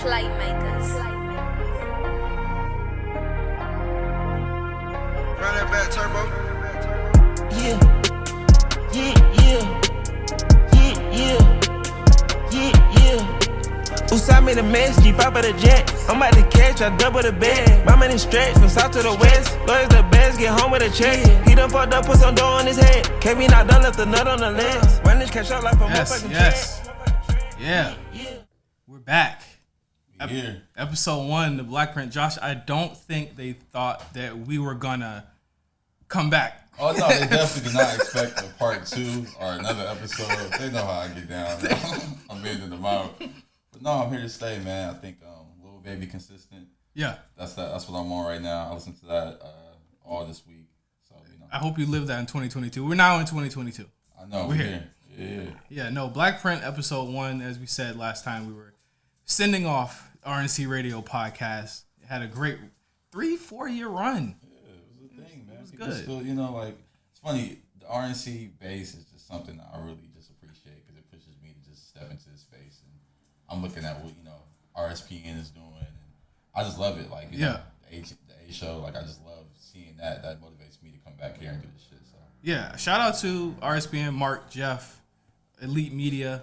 Playmakers. Run that back, turbo. Yeah, Usai made a mess, G5 of the jet. I'm about to catch, I double the bed. My money stretch from south to the west. Lawyers the best, get home with a check. He done fucked up, put some dough on his head. Can't be not done, left the nut on the lens. Run this cash out like a motherfucking Yes. Yeah. We're back. Here. Episode 1, the BlkPrint. Josh, I don't think they thought that we were gonna come back. Oh no, they definitely did not expect a part 2 or another episode. They know how I get down. I'm bending them out. But no, I'm here to stay, man. I think Little Baby Consistent. Yeah. That's what I'm on right now. I listened to that all this week. So I hope you live that in 2022. We're now in 2022. I know. We're here. Yeah. No, BlkPrint episode 1, as we said last time, we were sending off RNC Radio podcast. It had a great 3-4 year run. Yeah, it was a thing, man. It was People good. still, like, it's funny. The RNC base is just something that I really just appreciate because it pushes me to just step into this space. And I'm looking at what, RSPN is doing. And I just love it. Like, know, the A show, like, I just love seeing that. That motivates me to come back here and do this shit. So Yeah, shout out to RSPN, Mark, Jeff, Elite Media,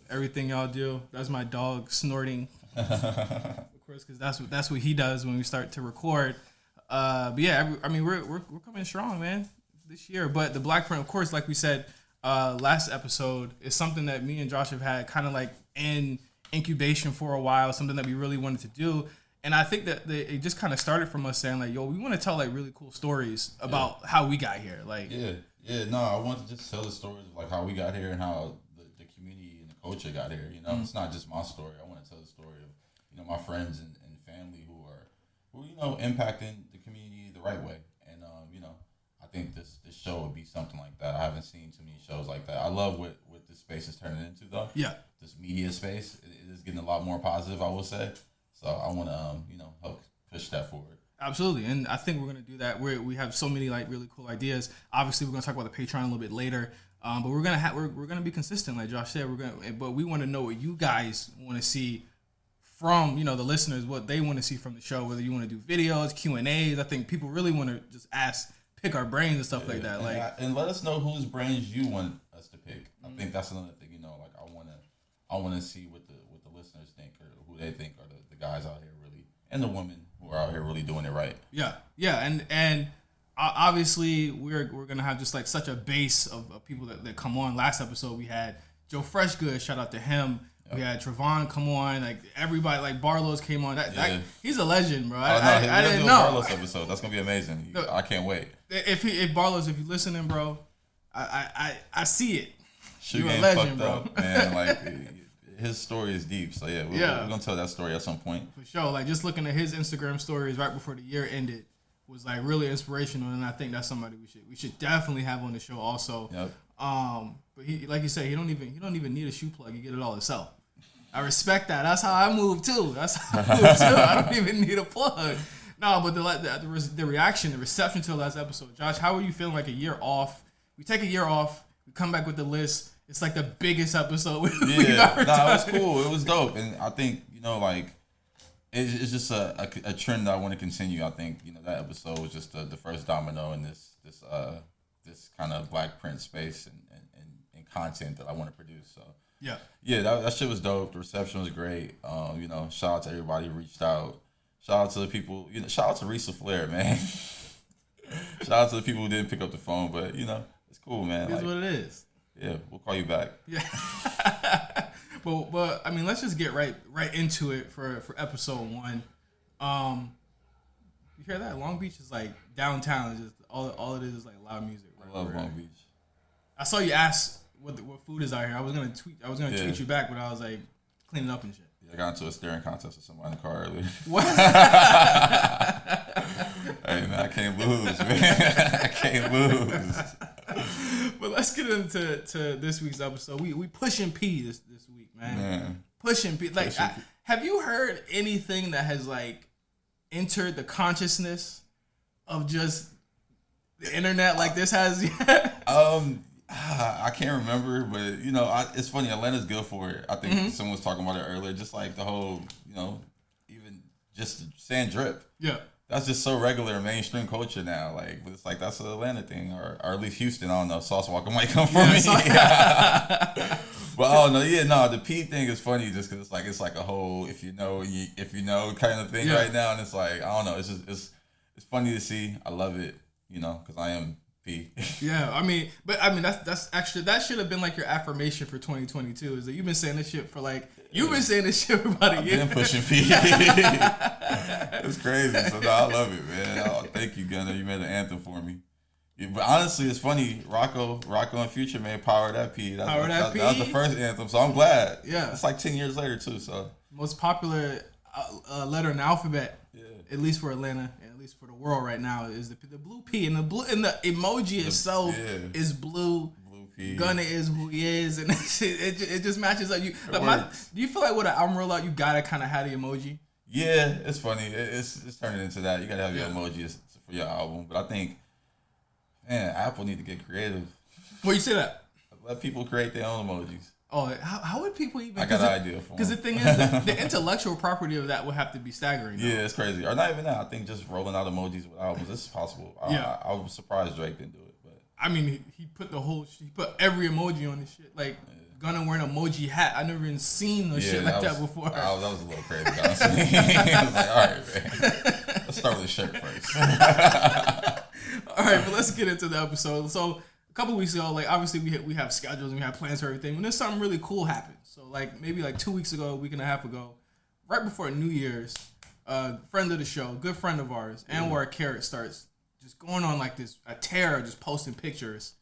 everything y'all do. That's my dog snorting, of course, because that's what he does when we start to record. But yeah, we're coming strong, man, this year. But the BlkPrint, of course, like we said last episode, is something that me and Josh have had kind of like in incubation for a while. Something that we really wanted to do. And I think that it just kind of started from us saying like, yo, we want to tell like really cool stories about how we got here. Like, no, I want to just tell the stories of like how we got here and how the community and the culture got here. It's not just my story. I want to tell the story of my friends and family who impacting the community the right way. And I think this show would be something like that. I haven't seen too many shows like that. I love what this space is turning into though. Yeah, this media space it is getting a lot more positive, I will say. So I want to, help push that forward. Absolutely, and I think we're gonna do that. We have so many like really cool ideas. Obviously, we're gonna talk about the Patreon a little bit later, but we're gonna be consistent, like Josh said. But we want to know what you guys want to see from the listeners, what they want to see from the show. Whether you want to do videos, Q&As. I think people really want to just pick our brains and stuff like that. And let us know whose brains you want us to pick. I think that's another thing. Like I want to see what the listeners think or who they think are the guys out here really, and the women who are out here really doing it right. Yeah, and obviously we're gonna have just like such a base of people that come on. Last episode we had Joe Freshgood, shout out to him. Yep. We had Trevon come on, like everybody, like Barlow's came on. That he's a legend, bro. I didn't know. Barlow's episode, that's gonna be amazing. I can't wait. If Barlow's, if you're listening, bro, I see it. You're a legend, bro. Man, like his story is deep. So we're gonna tell that story at some point. For sure. Like just looking at his Instagram stories right before the year ended was like really inspirational, and I think that's somebody we should definitely have on the show also. Yep. But he, like you said, he don't even need a shoe plug. He get it all himself. I respect that. That's how I move too. I don't even need a plug. No, but the reaction, the reception to the last episode. Josh, how are you feeling? Like a year off? We take a year off. We come back with the list. It's like the biggest episode we've ever done. It was cool. It was dope, and I think it's just a trend that I want to continue. I think that episode was just the first domino in this kind of BlkPrint space and content that I want to produce. So that shit was dope. The reception was great. Shout out to everybody who reached out. Shout out to the people. Shout out to Risa Flair, man. Shout out to the people who didn't pick up the phone, but it's cool, man. It's what it is. Yeah, we'll call you back. Yeah. but I mean, let's just get right into it for episode 1. You hear that? Long Beach is like downtown. It's just all it is like loud music. I love Long Beach. I saw you ask what food is out here. I was gonna tweet you back, but I was like cleaning up and shit. Yeah, I got into a staring contest with somebody in the car earlier. What? Hey man, I can't lose, man. I can't lose. But let's get into this week's episode. We pushing P this week, man. Pushing P. Like, have you heard anything that has like entered the consciousness of just the internet like this has yet? I can't remember, but you know, it's funny. Atlanta's good for it. I think someone was talking about it earlier. Just like the whole, you know, even just saying drip. Yeah. That's just so regular mainstream culture now. Like, but it's like that's an Atlanta thing, or at least Houston. I don't know. Sauce Walker might come from me. But oh no, yeah, no. The P thing is funny just because it's like a whole if you know kind of thing right now, and it's like I don't know. It's just it's funny to see. I love it, you know, because I am P. Yeah, I mean, that's actually that should have been like your affirmation for 2022. Is that you've been saying this shit for like been saying this shit for about a year. I've been pushing P. It's crazy. So no, I love it, man. Oh, thank you, Gunna. You made an anthem for me. Yeah, but honestly, it's funny. Rocco and Future made Power That P. That was the first anthem, so I'm glad. Yeah, it's like 10 years later too. So most popular letter in the alphabet, at least for Atlanta, and at least for the world right now, is the blue P, and the emoji itself is blue. P. Gunna is who he is, and it just matches up. Do you feel like with an album rollout, you gotta kind of have the emoji? Yeah, it's funny. It's turning into that. You gotta have your emojis for your album, but I think. Man, Apple need to get creative. Well, you say that? Let people create their own emojis. Oh, how would people even? I got an idea for them. Because the thing is, the intellectual property of that would have to be staggering. Yeah, it's crazy. Or not even that. I think just rolling out emojis with albums, this is possible. I was surprised Drake didn't do it. But I mean, he put every emoji on this shit. Like Gunna wearing an emoji hat. I never even seen no shit like that before. That was a little crazy, honestly. I was like, all right, man. Let's start with the shirt first. All right, but let's get into the episode. So a couple weeks ago, like obviously we have schedules and we have plans for everything. When there's something really cool happens, so like maybe like 2 weeks ago, a week and a half ago, right before New Year's, friend of the show, good friend of ours, Anwar Carrots starts just going on like this a tear, just posting pictures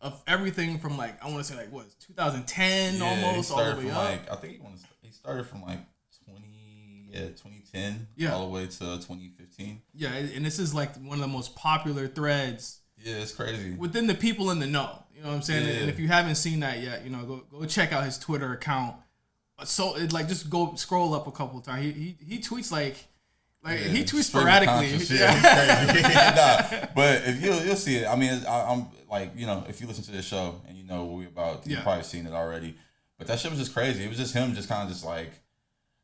of everything from like I want to say like what 2010 almost all the way up. Like, I think he started from like 2010 all the way to 2015. Yeah, and this is like one of the most popular threads. Yeah, it's crazy. Within the people in the know. You know what I'm saying? Yeah. And if you haven't seen that yet, you know, go check out his Twitter account. So just go scroll up a couple of times. He tweets like he tweets sporadically. Yeah, but if you'll see it. I mean, I'm like, you know, if you listen to this show and you know what we're about, you've probably seen it already. But that shit was just crazy. It was just him just kind of just like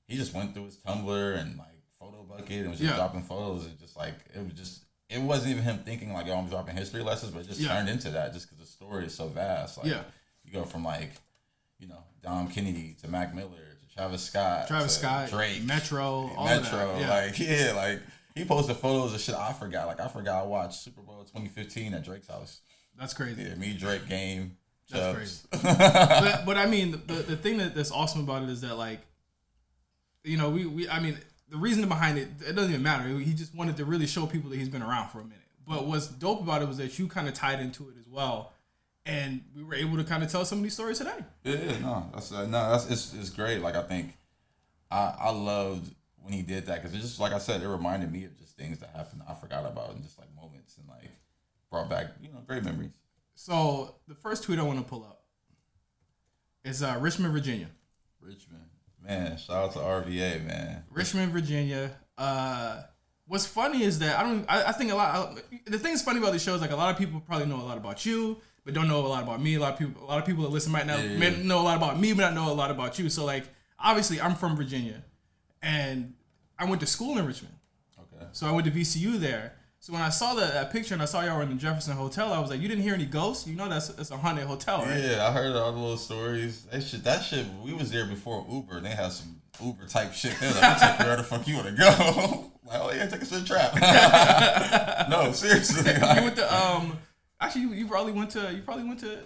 he just went through his Tumblr and like photo bucket and was just dropping photos and just like it wasn't even him thinking like, oh, I'm dropping history lessons, but it just turned into that just because the story is so vast. Like you go from like, you know, Dom Kennedy to Mac Miller to Travis Scott, Drake, Metro, all of that. Like he posted photos of shit I forgot. Like I forgot I watched Super Bowl 2015 at Drake's house. That's crazy. Yeah, me, Drake, game. That's crazy. but I mean, the thing that's awesome about it is that like, you know, I mean, the reason behind it doesn't even matter. He just wanted to really show people that he's been around for a minute. But what's dope about it was that you kind of tied into it as well, and we were able to kind of tell some of these stories today. It's great. Like I think I loved when he did that because it just like I said, it reminded me of just things that happened I forgot about and just like moments and like brought back great memories. So the first tweet I want to pull up is Richmond, Virginia. Richmond. Man, shout out to RVA, man. Richmond, Virginia. What's funny is that I think the thing that's funny about these shows, like a lot of people probably know a lot about you, but don't know a lot about me. A lot of people that listen might not know a lot about me, but not know a lot about you. So like, obviously I'm from Virginia and I went to school in Richmond. Okay. So I went to VCU there. So when I saw that picture and I saw y'all were in the Jefferson Hotel, I was like, you didn't hear any ghosts? You know that's a haunted hotel, right? Yeah, I heard all the little stories. That shit, we was there before Uber and they had some Uber type shit. They was like, we'll take you where the fuck you want to go. Like, oh yeah, take us to the trap. No, seriously. Like, you went to, actually you probably went to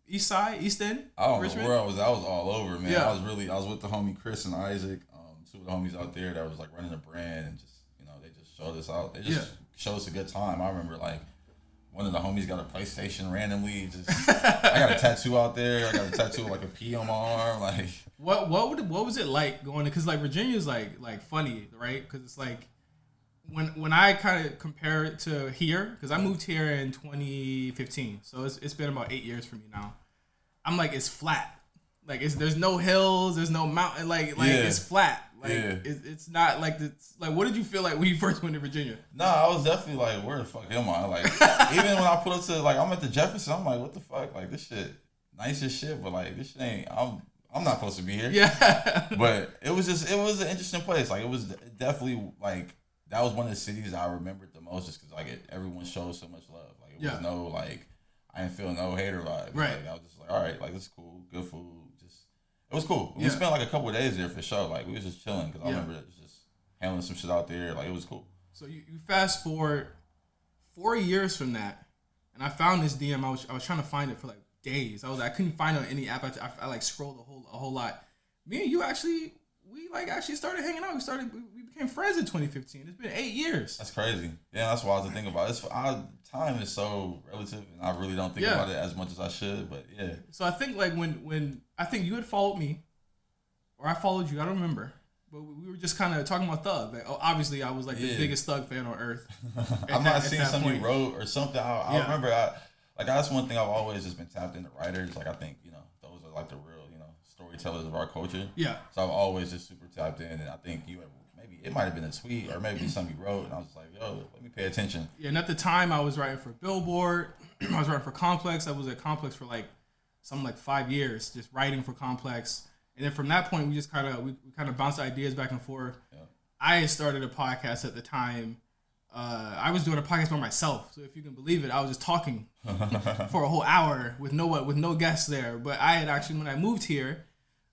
East Side, East End? I don't Richmond? know where I was. I was all over, man. Yeah. I was with the homie Chris and Isaac, two of the homies out there that was like running a brand and just, they just showed us out. They just showed us a good time. I remember like one of the homies got a PlayStation randomly. I got a tattoo out there. I got a tattoo like a P on my arm. Like what was it like going to? Because like Virginia's like funny, right? Because it's like when I kind of compare it to here, because I moved here in 2015, so it's been about 8 years for me now. I'm like it's flat. Like there's no hills, there's no mountain. Like it's flat. Like, Yeah. it's not like this. Like, what did you feel like when you first went to Virginia? No, I was definitely like, where the fuck am I? Like, even when I put up to, like, I'm at the Jefferson, I'm like, what the fuck? Like, this shit, nice as shit, but like, this shit ain't, I'm not supposed to be here. Yeah. But it was an interesting place. Like, it was definitely, like, that was one of the cities I remembered the most just because, like, everyone showed so much love. Like, it was no, like, I didn't feel no hater vibe. Right. Like, I was just like, all right, like, this is cool, good food. It was cool. We Yeah. spent like a couple of days there for sure. Like, we was just chilling because I remember just handling some shit out there. Like, it was cool. So you fast forward 4 years from that, and I found this DM. I was trying to find it for like days. I couldn't find it on any app. I like scrolled a whole lot. Me and you actually started hanging out. We became friends in 2015. It's been 8 years. That's crazy. Yeah, that's what I was to think about. Time is so relative, and I really don't think about it as much as I should. But yeah. So I think like when I think you had followed me, or I followed you. I don't remember. But we were just kind of talking about Thug. Like, obviously, I was like the biggest Thug fan on earth. I'm not seeing something you wrote or something. I remember. That's one thing I've always just been tapped into writers. Like, I think those are like the real storytellers of our culture. Yeah. So I've always just super tapped in, and I think maybe it might have been a tweet or maybe something you wrote, and I was like, yo, let me pay attention. Yeah. And at the time, I was writing for Billboard. I was writing for Complex. I was at Complex for like 5 years, just writing for Complex. And then from that point, we just kind of bounced ideas back and forth. Yeah. I started a podcast at the time. I was doing a podcast by myself, so if you can believe it, I was just talking for a whole hour with no guests there. But I had actually, when I moved here,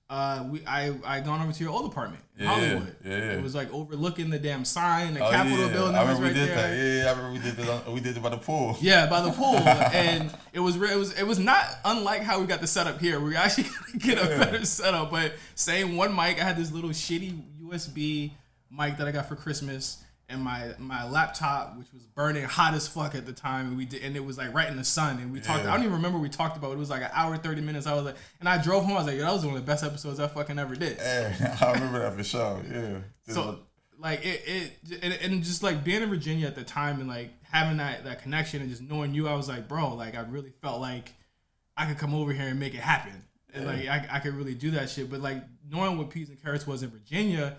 I gone over to your old apartment in Hollywood. Yeah. It was like overlooking the damn sign, the Capitol building that was right there. I remember we did that. We did it by the pool. Yeah, by the pool, and it was not unlike how we got the setup here. We actually get a better setup, but same one mic. I had this little shitty USB mic that I got for Christmas. And my laptop, which was burning hot as fuck at the time, and it was like right in the sun. And we talked. I don't even remember what we talked about. It was like an hour 30 minutes. I was like, and I drove home. I was like, yo, that was one of the best episodes I fucking ever did. Hey, I remember that for sure. Yeah. So like and just like being in Virginia at the time and like having that connection and just knowing you, I was like, bro, like I really felt like I could come over here and make it happen. And like I could really do that shit. But like knowing what Peas and Carrots was in Virginia.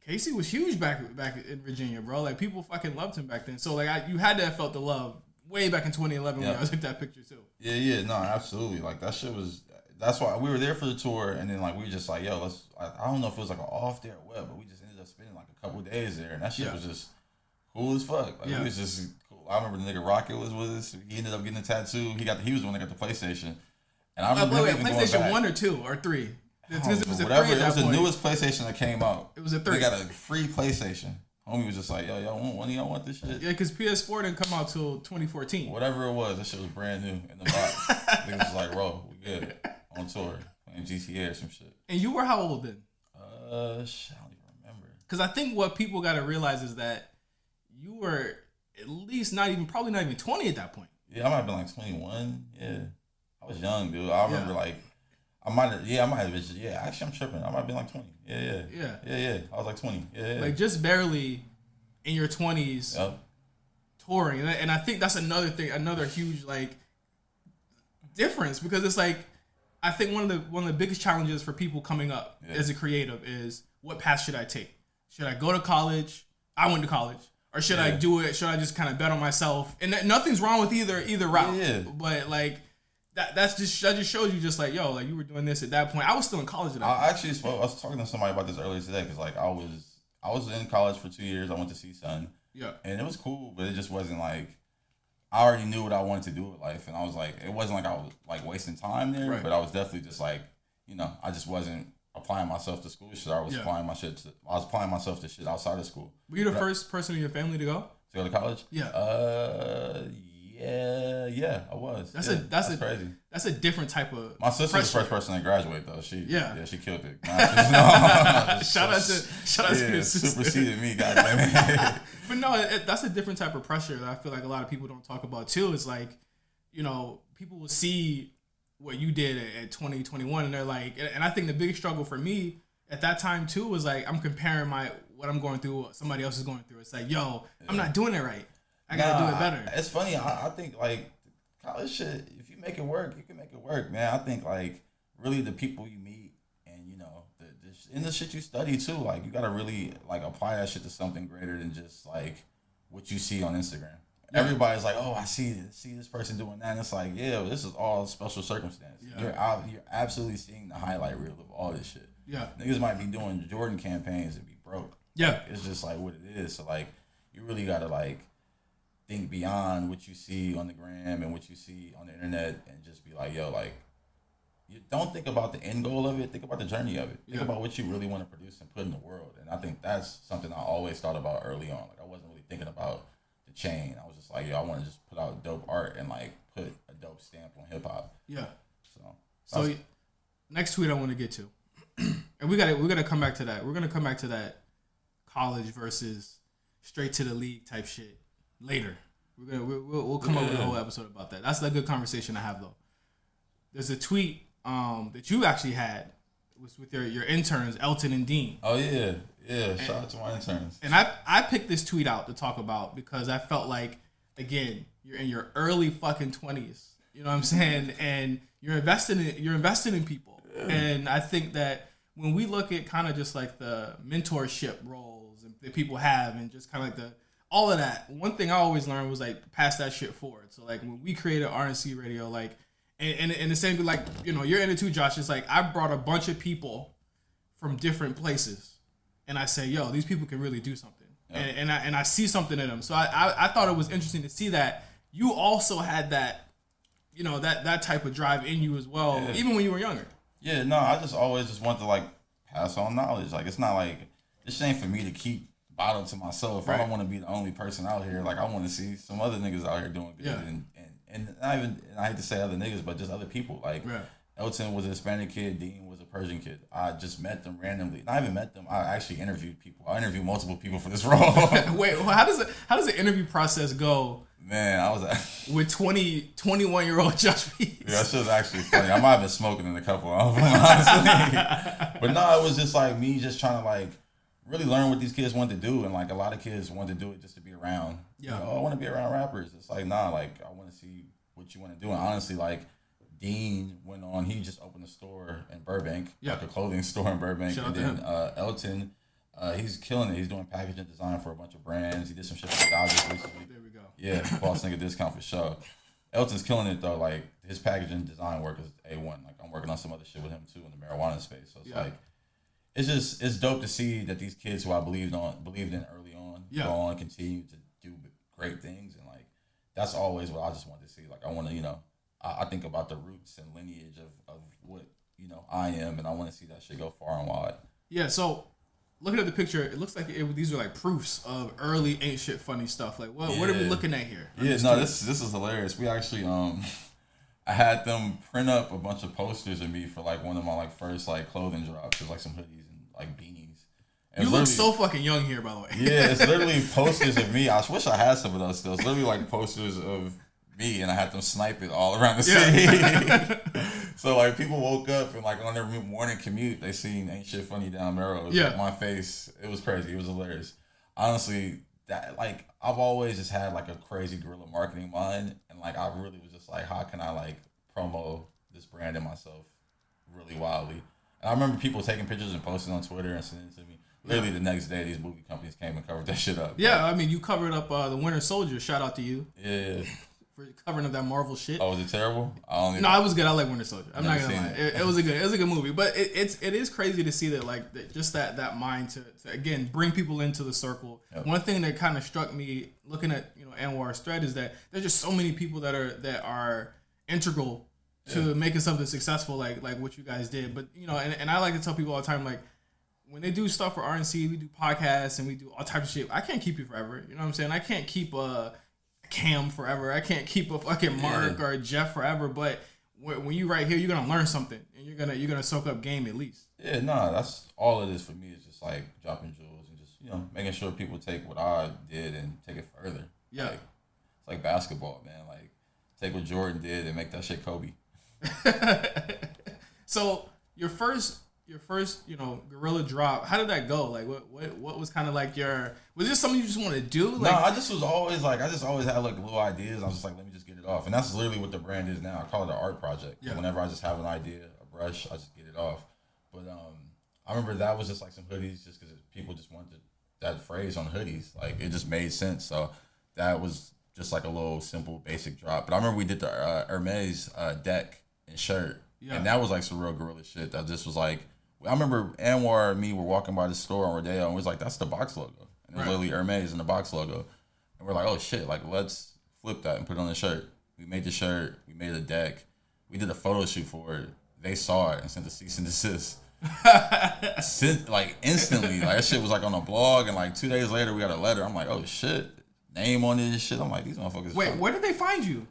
Casey was huge back in Virginia, bro. Like, people fucking loved him back then. So, like, you had to have felt the love way back in 2011 when I was at that picture, too. Yeah, no, absolutely. Like, that shit was... That's why we were there for the tour, and then, like, we were just like, yo, let's... I don't know if it was, like, an off day or what, but we just ended up spending, like, a couple of days there, and that shit was just cool as fuck. Like, it was just cool. I remember the nigga Rocket was with us. He ended up getting a tattoo. He was the one that got the PlayStation. And I remember PlayStation 1 or 2 or 3? Because it was a 3 at that point. It was the newest PlayStation that came out. It was a 3. They got a free PlayStation. Homie was just like, yo, when do y'all want this shit? Yeah, because PS4 didn't come out till 2014. Whatever it was, that shit was brand new in the box. Niggas was like, bro, we good. On tour. Playing GTA or some shit. And you were how old then? I don't even remember. Because I think what people got to realize is that you were at least probably not even 20 at that point. Yeah, I might have been like 21. Yeah. I was young, dude. I remember like, I might have been, actually I'm tripping. I might have been like 20. Yeah. I was like 20. Yeah. Like just barely in your 20s touring. And I think that's another thing, another huge like difference, because it's like, I think one of the biggest challenges for people coming up as a creative is, what path should I take? Should I go to college? I went to college. Or should I do it? Should I just kind of bet on myself? And nothing's wrong with either route. Yeah. But like, that just shows you just like, yo, like you were doing this at that point. I was still in college at that point. I was talking to somebody about this earlier today, because like I was in college for 2 years. I went to CSUN. Yeah. And it was cool, but it just wasn't like, I already knew what I wanted to do with life, and I was like, it wasn't like I was like wasting time there, but I was definitely just like, I just wasn't applying myself to school shit. I was applying myself to shit outside of school. Were you the first person in your family to go? To go to college? Yeah. Yeah, I was. That's crazy. That's a different type of. My sister was the first person to graduate though. She killed it. Shout out to your sister. Superseded me, goddamn. But no, that's a different type of pressure that I feel like a lot of people don't talk about too. It's like, people will see what you did at 20, 21, and they're like, and I think the biggest struggle for me at that time too was like, I'm comparing what I'm going through, what somebody else is going through. It's like, yo, I'm not doing it right. I gotta do it better. It's funny. I think like college shit, if you make it work, you can make it work, man. I think like really the people you meet and in the shit you study too. Like you gotta really like apply that shit to something greater than just like what you see on Instagram. Yeah. Everybody's like, oh, I see this person doing that. And it's like, yeah, this is all special circumstance. Yeah. You're absolutely seeing the highlight reel of all this shit. Yeah. Niggas might be doing Jordan campaigns and be broke. Yeah. Like, it's just like what it is. So like you really gotta like think beyond what you see on the gram and what you see on the internet and just be like, yo, like you don't think about the end goal of it, think about the journey of it. Think about what you really want to produce and put in the world. And I think that's something I always thought about early on. Like I wasn't really thinking about the chain. I was just like, yo, I want to just put out dope art and like put a dope stamp on hip hop. Yeah. So next tweet I want to get to. And we gotta come back to that. We're gonna come back to that college versus straight to the league type shit later. We'll come up with a whole episode about that. That's a good conversation to have though. There's a tweet that you actually had was with your interns, Elton and Dean. Oh yeah. Shout out to my interns. And I picked this tweet out to talk about because I felt like, again, you're in your early fucking 20s. You know what I'm saying? And you're investing in people. Yeah. And I think that when we look at kind of just like the mentorship roles that people have and just kind of like all of that, one thing I always learned was like pass that shit forward. So like when we created RNC Radio, like and the same, like, you know, you're in it too, Josh. It's like I brought a bunch of people from different places, and I say, yo, these people can really do something, and I see something in them. So I thought it was interesting to see that you also had that, you know, that type of drive in you as well, even when you were younger. Yeah, no, I just always just want to like pass on knowledge. Like it's not like this ain't for me to keep bottled to myself. Right. I don't want to be the only person out here. Like I want to see some other niggas out here doing good and I hate to say other niggas, but just other people. Like Elton was a Hispanic kid, Dean was a Persian kid. I just met them randomly. Not even met them. I actually interviewed people. I interviewed multiple people for this role. Wait, how does the interview process go? Man, I was with 21-year-old Josh Peace. Yeah, that shit was actually funny. I might have been smoking in a couple of them, honestly. But no, it was just like me just trying to like really learn what these kids want to do, and like a lot of kids want to do it just to be around. Yeah. Like, oh, I want to be around rappers. It's like, nah, like I want to see what you want to do. And honestly, like Dean went on, he just opened a store in Burbank, like a clothing store in Burbank. Shout and then Elton, he's killing it. He's doing packaging design for a bunch of brands. He did some shit for the Dodgers recently. There we go. Yeah, boss nigga discount for sure. Elton's killing it though. Like his packaging design work is A1. Like I'm working on some other shit with him too in the marijuana space. So it's like, it's dope to see that these kids who I believed in early on go on, continue to do great things, and like that's always what I just want to see. Like I want to, you know, I think about the roots and lineage of what, you know, I am, and I want to see that shit go far and wide. Yeah. So looking at the picture, it looks like these are like proofs of early ain't shit funny stuff. Like what are we looking at here? Yeah. No, this is hilarious. We actually I had them print up a bunch of posters of me for like one of my like first like clothing drops. There's like some hoodies and like beanies. And you look so fucking young here, by the way. Yeah, it's literally posters of me. I wish I had some of those still. It's literally like posters of me, and I had them snipe it all around the city. So like people woke up and like on their morning commute, they seen Ain't Shit Funny down Melrose. Like, my face, it was crazy. It was hilarious. Honestly, that like I've always just had like a crazy guerrilla marketing mind, and like I really was just like, how can I like promo this brand and myself really wildly? And I remember people taking pictures and posting on Twitter and sending it to me. Literally the next day, these movie companies came and covered that shit up. Yeah, I mean, you covered up The Winter Soldier. Shout out to you. Yeah. For covering up that Marvel shit. Oh, was it terrible? No, it was good. I like Winter Soldier. I'm not gonna lie. It was a good movie. But it is crazy to see that like just that mind to again bring people into the circle. Yep. One thing that kind of struck me looking at, you know, Anwar's thread is that there's just so many people that are integral to making something successful like what you guys did. But you know, and I like to tell people all the time, like, when they do stuff for RNC, we do podcasts and we do all types of shit. I can't keep you forever. You know what I'm saying? I can't keep a Cam forever. I can't keep a fucking Mark or a Jeff forever. But when you right here, you're gonna learn something and you're gonna soak up game at least. Yeah, no, that's all it is for me. Is just like dropping jewels and just, you know, making sure people take what I did and take it further. Yeah, like, it's like basketball, man. Like take what Jordan did and make that shit Kobe. So your first, you know, guerrilla drop, how did that go? Like, what was kind of like was this something you just wanted to do? Like, no, I just always had like little ideas. I was just like, let me just get it off. And that's literally what the brand is now. I call it an art project. Yeah. Whenever I just have an idea, a brush, I just get it off. But I remember that was just like some hoodies, just because people just wanted that phrase on hoodies. Like it just made sense. So that was just like a little simple basic drop. But I remember we did the Hermes deck and shirt, and that was like some real guerrilla shit. That just was like, I remember Anwar and me were walking by the store on Rodeo, and we was like, that's the box logo, and it was literally Hermes in the box logo, and we're like, oh shit, like let's flip that and put it on the shirt. We made the shirt, we made a deck, we did a photo shoot for it. They saw it and sent a cease and desist. Like instantly, like that shit was like on a blog, and like 2 days later we got a letter. I'm like, oh shit, name on this shit. I'm like, these motherfuckers. Wait, where did they find you?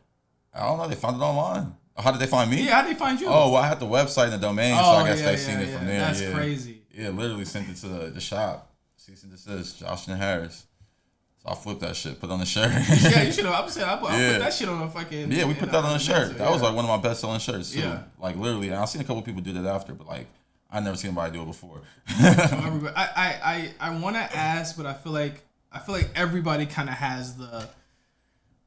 I don't know. They found it online. How did they find me? Yeah, how did they find you? Oh, well, I had the website and the domain, so I guess they seen it from there. That's crazy. Yeah, literally sent it to the shop. Cease and desist, Josh and Harris. So I flipped that shit, put it on the shirt. Yeah, you should have. I put that shit on a fucking. Yeah, we put that on the shirt. That was like one of my best selling shirts. Too. Yeah. Like literally, and I've seen a couple people do that after, but like I never seen anybody do it before. I want to ask, but I feel like everybody kind of has the.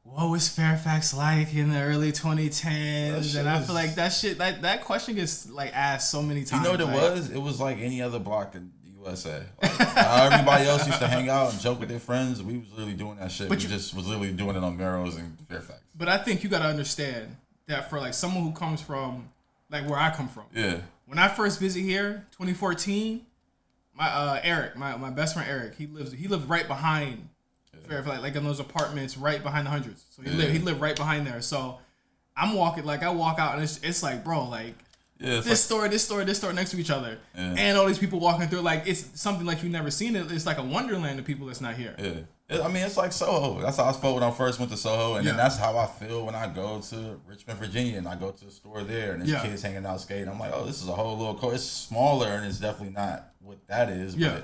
What was Fairfax like in the early 2010s? And I feel like that shit, that question gets like asked so many times. You know what it was? It was like any other block in the USA. Like, how everybody else used to hang out and joke with their friends. We was literally doing that shit. But we just was literally doing it on Melrose and Fairfax. But I think you got to understand that for like someone who comes from like where I come from. Yeah. When I first visited here, 2014, my Eric, my best friend Eric, he lived right behind. Fairfax, like in those apartments right behind the Hundreds. So he lived right behind there. So I walk out and it's like, bro, like this store next to each other, and all these people walking through, like it's something like you've never seen it. It's like a wonderland of people that's not here. Yeah, I mean it's like Soho. That's how I felt when I first went to Soho, and then that's how I feel when I go to Richmond, Virginia, and I go to the store there, and there's kids hanging out skating. I'm like, oh, this is a whole little. It's smaller, and it's definitely not what that is. But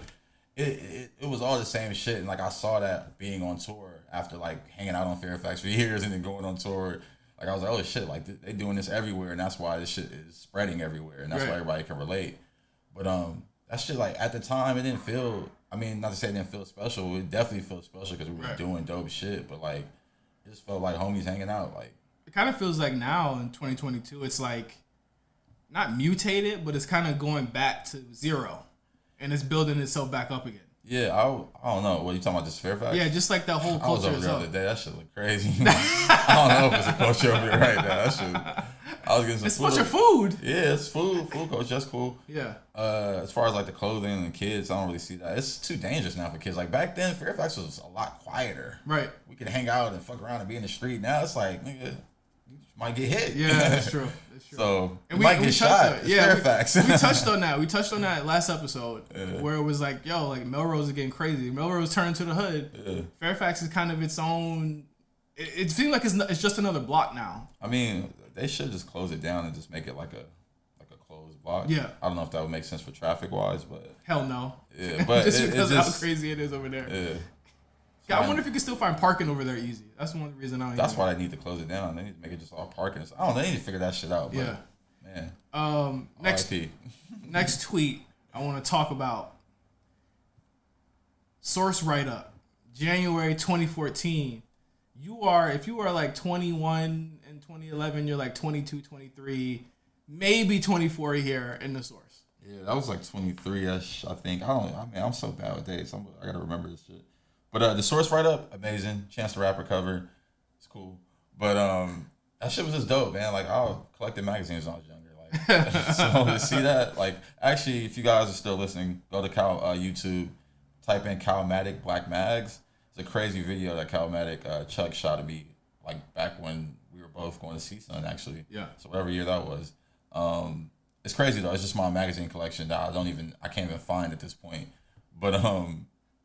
It was all the same shit, and like I saw that being on tour after like hanging out on Fairfax for years and then going on tour. Like I was like, oh shit, like they doing this everywhere, and that's why this shit is spreading everywhere, and that's why everybody can relate. But that shit like at the time it didn't feel. I mean, not to say it didn't feel special. It definitely felt special because we were doing dope shit. But like, it just felt like homies hanging out. Like it kind of feels like now in 2022, it's like not mutated, but it's kind of going back to zero. And it's building itself back up again. Yeah, I don't know. What you talking about? Just Fairfax? Yeah, just like that whole culture. I was over there the other day. That shit look crazy. I don't know if it's a culture over there right now. That shit. I was getting some. It's a bunch of food. Yeah, it's food culture. That's cool. Yeah. As far as like the clothing and the kids, I don't really see that. It's too dangerous now for kids. Like back then, Fairfax was a lot quieter. Right. We could hang out and fuck around and be in the street. Now it's like, nigga, you might get hit. Yeah, that's true. So we might get shot. Fairfax. We touched on that. We touched on that last episode where it was like, yo, like Melrose is getting crazy. Melrose turned to the hood. Yeah. Fairfax is kind of its own. It seems like it's just another block now. I mean, they should just close it down and just make it like a closed block. Yeah. I don't know if that would make sense for traffic wise, but hell no. Yeah, but just because of how crazy it is over there. Yeah. I wonder if you can still find parking over there easy. That's one reason I. That's why they need to close it down. They need to make it just all parking. I don't know. They need to figure that shit out. But, man. Next tweet I want to talk about. Source write up, January 2014. If you are like 21 in 2011, you're like 22, 23, maybe 24 here in the source. Yeah, that was like 23ish. I think. I'm so bad with dates. I gotta remember this shit. But the source write-up, amazing. Chance the Rapper cover, it's cool. But that shit was just dope, man. Like, I collected magazines when I was younger. Like, so to see that, like, actually, if you guys are still listening, go to YouTube, type in Calmatic Black Mags. It's a crazy video that Calmatic Chuck shot of me, like, back when we were both going to CSUN, actually. Yeah. So whatever year that was. It's crazy, though. It's just my magazine collection that I can't even find at this point. But,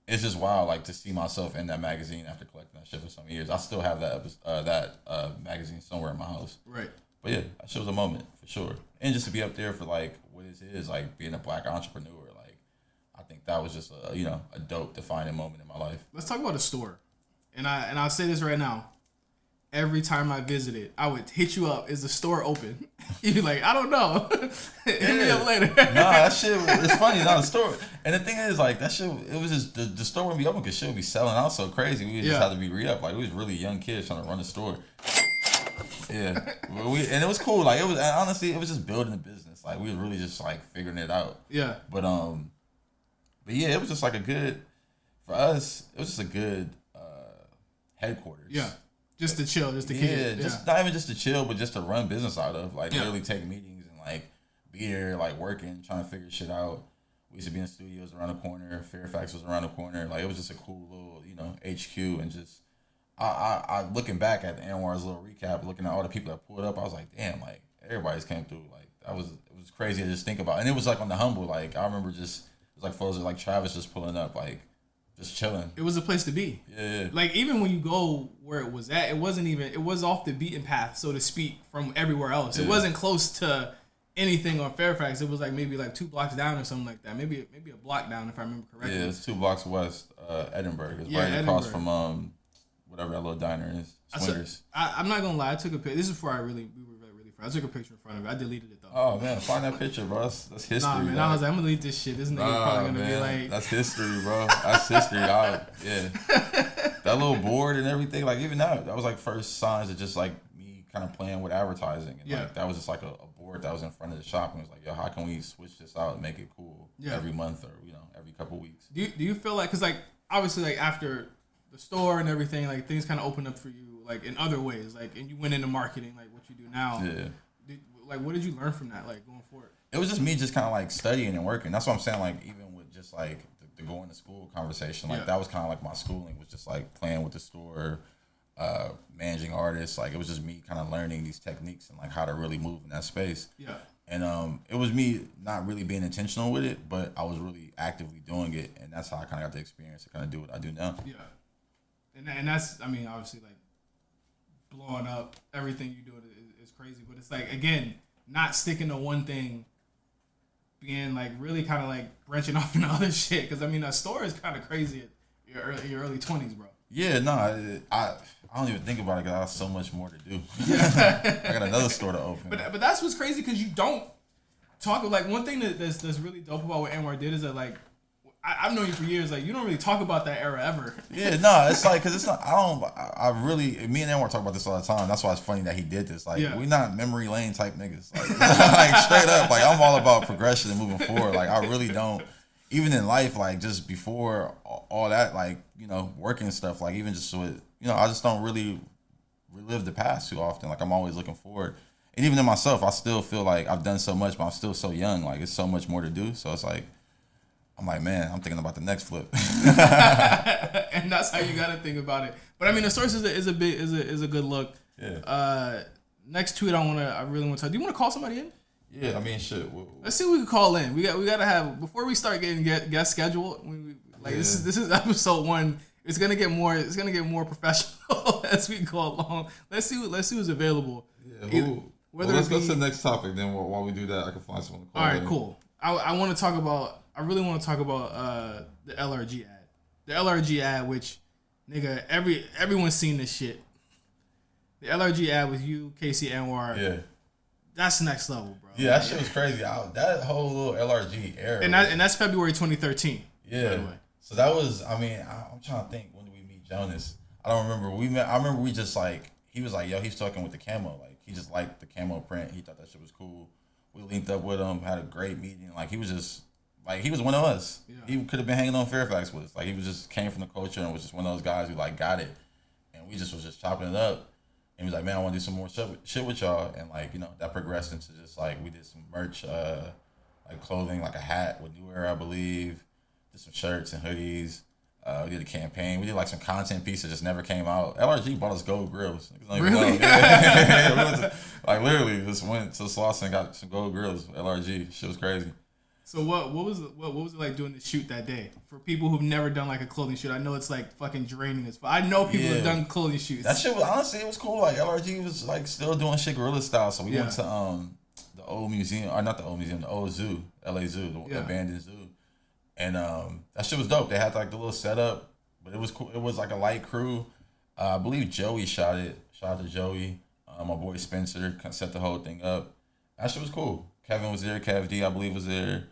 it's just wild, like, to see myself in that magazine after collecting that shit for some years. I still have that magazine somewhere in my house. Right. But yeah, that shit was a moment for sure. And just to be up there for like what it is, like being a black entrepreneur, like I think that was just a dope defining moment in my life. Let's talk about a store, and I'll say this right now. Every time I visited, I would hit you up. Is the store open? You'd be like, I don't know. Hit me up later. Nah, that shit, it's funny. Not the store. And the thing is, like, that shit, it was just, the store wouldn't be open because shit would be selling out so crazy. We just had to be re-up. Like, we was really young kids trying to run the store. Yeah, and it was cool. Like it was honestly, it was just building a business. Like we were really just like figuring it out. Yeah. But yeah, it was just like a good for us. It was just a good headquarters. Yeah. Just to chill, just to kick it. Just not even just to chill, but just to run business out of. Like literally take meetings and like be here, like working, trying to figure shit out. We used to be in studios around the corner. Fairfax was around the corner. Like it was just a cool little, HQ and just. I looking back at Anwar's little recap, looking at all the people that pulled up, I was like, damn, like everybody's came through. Like it was crazy to just think about, and it was like on the humble. Like I remember just it was like photos of like Travis just pulling up, like just chilling. It was a place to be. Yeah. Like even when you go where it was at, it was off the beaten path, so to speak, from everywhere else. It wasn't close to anything on Fairfax. It was like maybe like 2 blocks down or something like that. Maybe a block down if I remember correctly. Yeah, it's 2 blocks west, Edinburgh. It's right Edinburgh. across from whatever that little diner is. Swingers. I'm not gonna lie. I took a picture. This is before we were really friends. I took a picture in front of it. I deleted it though. Oh man, find that picture, bro. That's history. Nah, man. Like. I was like, I'm gonna delete this shit. This nigga probably gonna be like, that's history, bro. That's history. Yeah. That little board and everything. Like even that was like first signs of just like me kind of playing with advertising. And like that was just like a board that was in front of the shop and it was like, yo, how can we switch this out and make it cool every month or every couple weeks? Do you feel like, because like obviously like after the store and everything, like things kind of opened up for you like in other ways, like, and you went into marketing, like what you do now. Yeah. What did you learn from that, like going forward? It was just me just kind of like studying and working. That's what I'm saying. Like even with just like the going to school conversation, like that was kind of like my schooling was just like playing with the store, managing artists. Like it was just me kind of learning these techniques and like how to really move in that space. Yeah. And it was me not really being intentional with it, but I was really actively doing it, and that's how I kind of got the experience to kind of do what I do now. Yeah. And that's, I mean, obviously, like, blowing up everything you do is crazy. But it's, like, again, not sticking to one thing, being, like, really kind of, like, branching off into other shit. Because, I mean, a store is kind of crazy at your early 20s, bro. Yeah, no, I don't even think about it because I have so much more to do. I got another store to open. But that's what's crazy because you don't talk, like, one thing that's really dope about what Anwar did is that, like, I've known you for years. Like, you don't really talk about that era ever. Yeah, no, it's like, because it's not, I really, me and Anwar talk about this all the time. That's why it's funny that he did this. Like, we not memory lane type niggas. Like, like, straight up, like, I'm all about progression and moving forward. Like, I really don't, even in life, like, just before all that, like, working stuff, like, even just with, I just don't really relive the past too often. Like, I'm always looking forward. And even in myself, I still feel like I've done so much, but I'm still so young. Like, it's so much more to do. So it's like, I'm like, man, I'm thinking about the next flip. And that's how you gotta think about it. But I mean, the source is a good look. Yeah. Next tweet I really want to talk. Do you want to call somebody in? Yeah, I mean, shit. Let's see who we can call in. We gotta have, before we start getting guest scheduled. This is episode 1. It's gonna get more professional as we go along. Let's see who's available. Yeah. Let's go to the next topic. Then while we do that, I can find someone to call. All right, cool. I really want to talk about the LRG ad. The LRG ad, which, nigga, everyone's seen this shit. The LRG ad with you, Casey, Anwar. Yeah. That's next level, bro. Yeah, that shit was crazy. That whole little LRG era. And that's February 2013. Yeah. By the way. So that was, I mean, I'm trying to think, when did we meet Jonas? I don't remember. I remember we just like, he was like, yo, he's talking with the camo. Like, he just liked the camo print. He thought that shit was cool. We linked up with him, had a great meeting. Like, he was just, like, he was one of us. Yeah. He could have been hanging on Fairfax with us. Like, he was just came from the culture and was just one of those guys who, like, got it. And we just was just chopping it up. And he was like, man, I want to do some more shit with y'all. And, like, that progressed into just, like, we did some merch, like, clothing, like a hat with New Era, I believe. Did some shirts and hoodies. We did a campaign. We did, like, some content piece that just never came out. LRG bought us gold grills. Really? Yeah. Like, literally, just went to Slauson and got some gold grills. LRG. Shit was crazy. So what was it like doing the shoot that day? For people who've never done like a clothing shoot, I know it's like fucking draining as fuck. I know people who've done clothing shoots. That shit was, honestly, it was cool. Like, LRG was like still doing shit guerrilla style. So we went to the old museum, or not the old museum, the old zoo, LA Zoo, the abandoned zoo. And that shit was dope. They had like the little setup, but it was cool. It was like a light crew. I believe Joey shot it. Shout out to Joey. My boy Spencer set the whole thing up. That shit was cool. Kevin was there. Kev D, I believe, was there.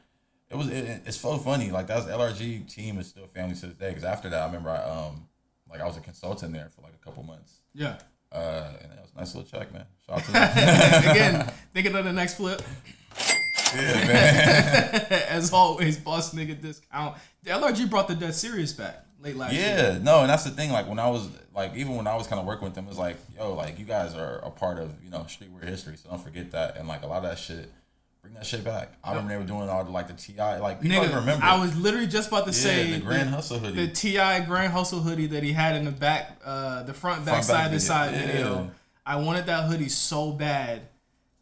It's so funny. Like, that was LRG team is still family to this day. Because after that, I remember I was a consultant there for like a couple months. Yeah. And that was a nice little check, man. Shout out to them. Again, thinking of the next flip. Yeah, man. As always, boss nigga discount. The LRG brought the Dead Serious back late last year. Yeah, no, and that's the thing. Like when I was even when I was kind of working with them, it was like, yo, like you guys are a part of streetwear history, so don't forget that. And like a lot of that shit, bring that shit back. I remember they were doing all the like the TI, like people don't even remember. I was literally just about to say the Grand Hustle hoodie, the TI Grand Hustle hoodie that he had in the back, the front side to side video. I wanted that hoodie so bad,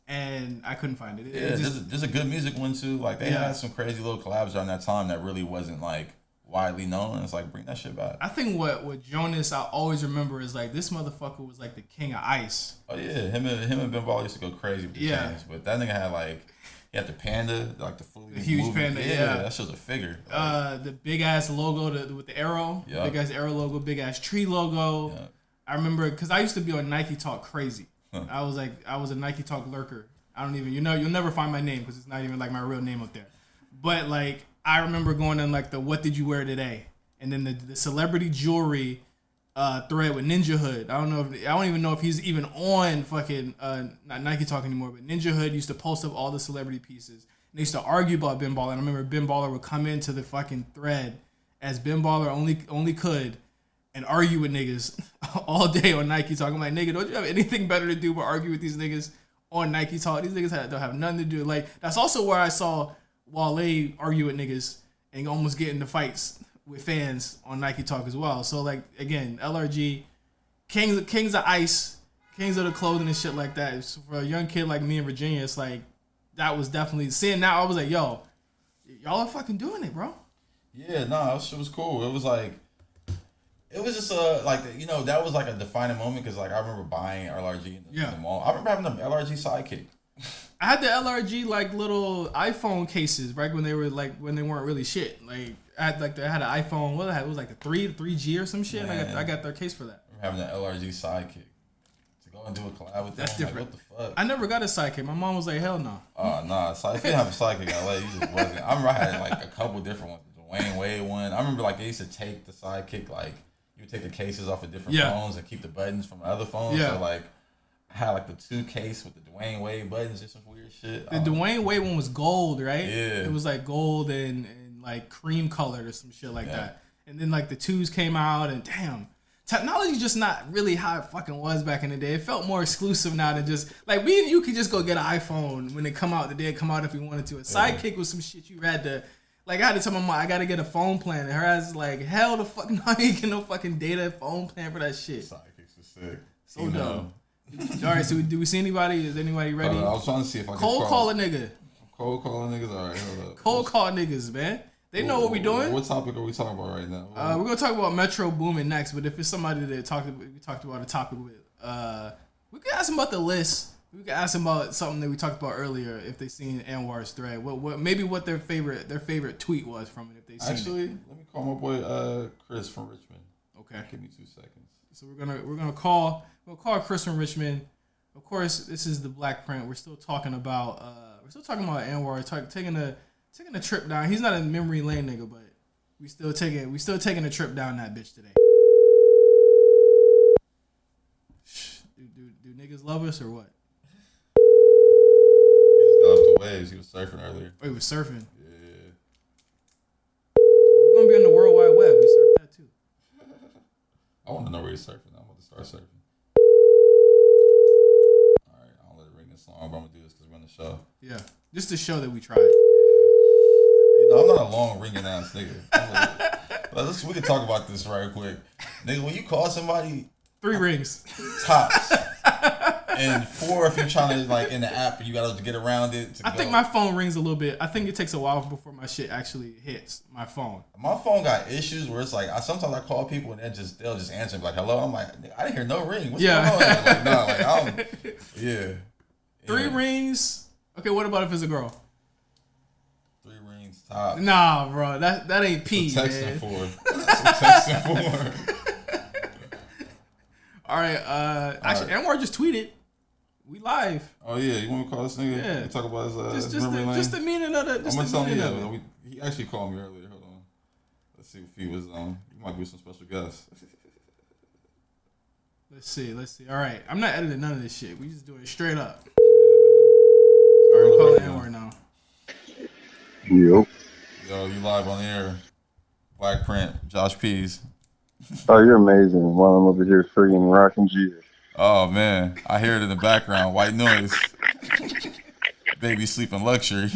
and I couldn't find it. There's a good music one too. Like they had some crazy little collabs around that time that really wasn't like widely known. It's like bring that shit back. I think what Jonas I always remember is like this motherfucker was like the king of ice. Oh yeah, him and Ben Ball used to go crazy with the chains, but that nigga had like. He had the panda, like the fully huge moving. panda. Yeah, that shit was a figure. Like, the big ass logo with the arrow, big ass arrow logo, big ass tree logo. Yep. I remember because I used to be on Nike Talk crazy. I was a Nike Talk lurker. I don't even you'll never find my name because it's not even like my real name up there. But like I remember going in like the what did you wear today, and then the celebrity jewelry thread with Ninja Hood. I don't even know if he's even on fucking not Nike Talk anymore, but Ninja Hood used to post up all the celebrity pieces. And they used to argue about Ben Baller. And I remember Ben Baller would come into the fucking thread as Ben Baller only could and argue with niggas all day on Nike Talk. I'm like, nigga, don't you have anything better to do but argue with these niggas on Nike Talk? These niggas don't have nothing to do. Like that's also where I saw Wale argue with niggas and almost get into fights with fans on Nike Talk as well. So like again, LRG, kings of ice, kings of the clothing and shit like that. So for a young kid like me in Virginia, it's like that was definitely seeing now. I was like, yo, y'all are fucking doing it, bro. Yeah, that shit was cool. It was like, it was just like that was like a defining moment because like I remember buying LRG in the mall. I remember having the LRG sidekick. I had the LRG like little iPhone cases right when they weren't really shit. Like I had an iPhone. What I had, it was like a 3G or some shit. I got their case for that. I remember having the LRG sidekick to go and do a collab with them. That's different. Like, what the fuck? I never got a sidekick. My mom was like, hell no. Nah. If you didn't have a sidekick in LA, you just wasn't. I remember I had like a couple different ones. The Dwayne Wade one. I remember like they used to take the sidekick like you would take the cases off of different phones and keep the buttons from other phones. Yeah. So like I had like the 2 case with the Dwayne Wade buttons and some weird shit. The Dwayne Wade one was gold, right? Yeah. It was like gold and like cream colored or some shit like that. And then like the 2s came out and damn, technology just not really how it fucking was back in the day. It felt more exclusive now than just like me and you could just go get an iPhone when it come out the day it come out if we wanted to. A sidekick was some shit you had to like I had to tell my mom I gotta get a phone plan and her ass is like hell the fuck no, I ain't get no fucking data phone plan for that shit. Sidekicks was sick. So dumb. All right, so do we see anybody? Is anybody ready? I was trying to see if I could call a nigga. Cold calling niggas? All right, hold up. Cold call niggas, man. They know what we doing. What topic are we talking about right now? We're gonna talk about Metro Boomin next, but if it's somebody that we talked about a topic with, we could ask them about the list. We could ask them about something that we talked about earlier if they seen Anwar's thread. What their favorite tweet was from it if they seen Actually, it. let me call my boy Chris from Richmond. Okay. Give me 2 seconds. So we're gonna call Chris from Richmond. Of course, this is the BlkPrint. We're still talking about Anwar taking a trip down. He's not a memory lane nigga, but we still taking a trip down that bitch today. Do niggas love us or what? He just got off the waves. He was surfing earlier. Oh, he was surfing. Yeah. We're gonna be on the World Wide Web. We surf that too. I want to know where he's surfing. I'm about to start surfing. All right, I'll let it ring this long, but I'm gonna do this because we're on the show. Yeah, just to show that we tried. I'm not a long ringing ass nigga. We can talk about this right quick. Nigga, when you call somebody 3 rings. Tops. And 4 if you're trying to like in the app and you gotta get around it. I think my phone rings a little bit. I think it takes a while before my shit actually hits my phone. My phone got issues where it's like sometimes I call people and they'll just answer me like hello. I'm like, I didn't hear no ring. What's going on? Like, no, like I don't. Yeah. 3 rings. Okay, what about if it's a girl? 3 rings top. Nah, bro, that ain't P, man. Texting for. All right. Actually, Anwar just tweeted. We live. Oh yeah, you want to call this nigga? Yeah. We talk about his memory lane. Just the meaning of it. I'm gonna tell you. He actually called me earlier. Hold on. 'Cause. 'Let's see if he was He might be some special guest. All right, I'll let it ring this long, but I'm gonna do this because we're on the show. Yeah. You know, I'm not a long ringing ass nigga. My phone got issues where it's like sometimes I call people and they'll just they'll just answer me like hello. I'm like, I didn't hear no ring. What's going on? Yeah. Let's see. All right, I'm not editing none of this shit. We just doing it straight up. All right, I'm calling Anwar now. Yo. Yo, you live on the air. BlkPrint, Josh Pease. Oh, you're amazing. While I'm over here friggin' rocking G. Oh man, I hear it in the background. White noise. Baby sleeping luxury.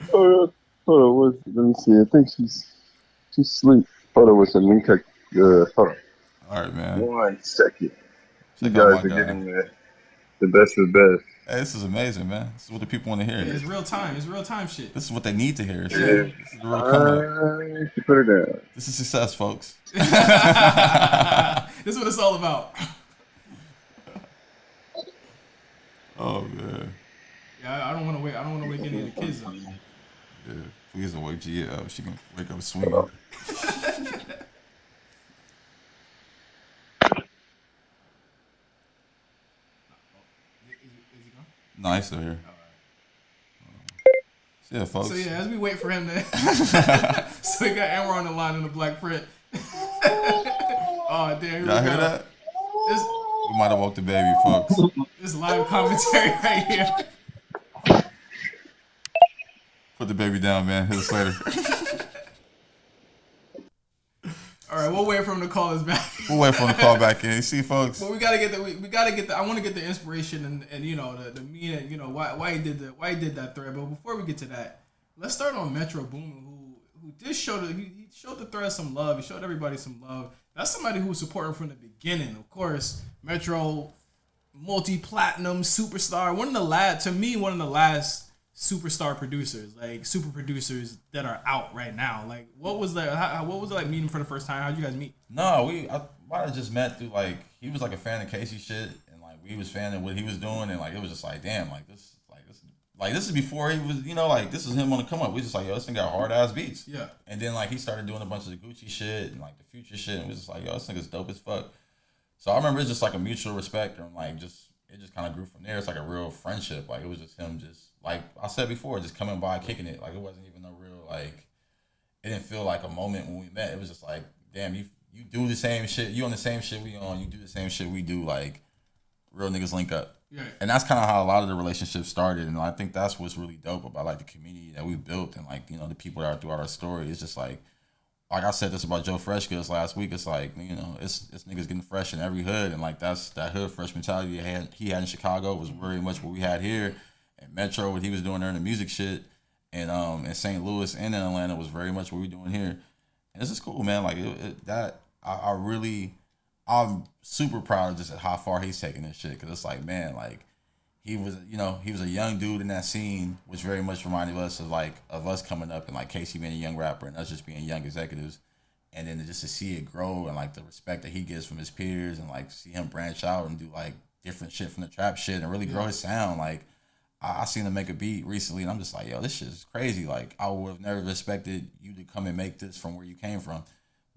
Hold on, let me see. I think she's asleep. Hold on, what's a new tech? Hold on. All right, man. 1 second. You Check out guys my are guy. getting the best of the best. Hey, this is amazing, man. This is what the people want to hear. Yeah, it's real time. It's real time shit. This is what they need to hear. Yeah. This is the real come up. You put her down. This is success, folks. This is what it's all about. Oh man. Yeah, I don't want to wait. I don't want to wake any of the kids up. Yeah, please don't wake Gia up. She can wake up swinging. No, he's still here. Yeah, folks. So yeah, as we wait for him to, so we got Anwar on the line in the BlkPrint. Oh damn! Y'all hear that? This, We might have woke the baby, folks. this live commentary right here. Put the baby down, man. Hit us later. All right, we'll wait for him to call us back. We'll wait for him to call back in. See, folks. But we gotta get the. I want to get the inspiration and you know the meaning. You know why he did that thread. But before we get to that, let's start on Metro Boomin, who did show he showed the thread some love. He showed everybody some love. That's somebody who was supporting from the beginning. Of course, Metro, multi-platinum superstar. One of the last superstar producers, like super producers that are out right now. Like, what was that? What was it like meeting for the first time? How'd you guys meet? No, I might have just met through like he was like a fan of Casey shit, and like we was fan of what he was doing, and like it was just like damn, this is before he was, you know, like this is him on the come up. We just like, yo, this thing got hard ass beats. Yeah. And then like he started doing a bunch of the Gucci shit and like the Future shit, and we was just like, yo, this nigga's dope as fuck. So I remember it's just like a mutual respect, and like it just kind of grew from there. It's like a real friendship. Like it was just him, just like I said before, just coming by, kicking it. Like it wasn't even a real like. It didn't feel like a moment when we met. It was just like, damn, you do the same shit. You on the same shit we on. You do the same shit we do. Like real niggas link up. Yeah. And that's kind of how a lot of the relationships started. And I think that's what's really dope about like the community that we've built and like, you know, the people that are throughout our story. It's just like I said this about Joe Freshgoods last week. It's like, you know, it's niggas getting fresh in every hood. And like that hood fresh mentality he had in Chicago was very much what we had here. And Metro, what he was doing there in the music shit. And in St. Louis and in Atlanta was very much what we're doing here. And this is cool, man. Like I'm super proud of just how far he's taking this shit. Cause it's like, man, like he was a young dude in that scene, which very much reminded us of us coming up and like Casey being a young rapper and us just being young executives. And then just to see it grow and like the respect that he gets from his peers and like see him branch out and do like different shit from the trap shit and really grow his sound. Like I seen him make a beat recently and I'm just like, yo, this shit is crazy. Like I would have never expected you to come and make this from where you came from.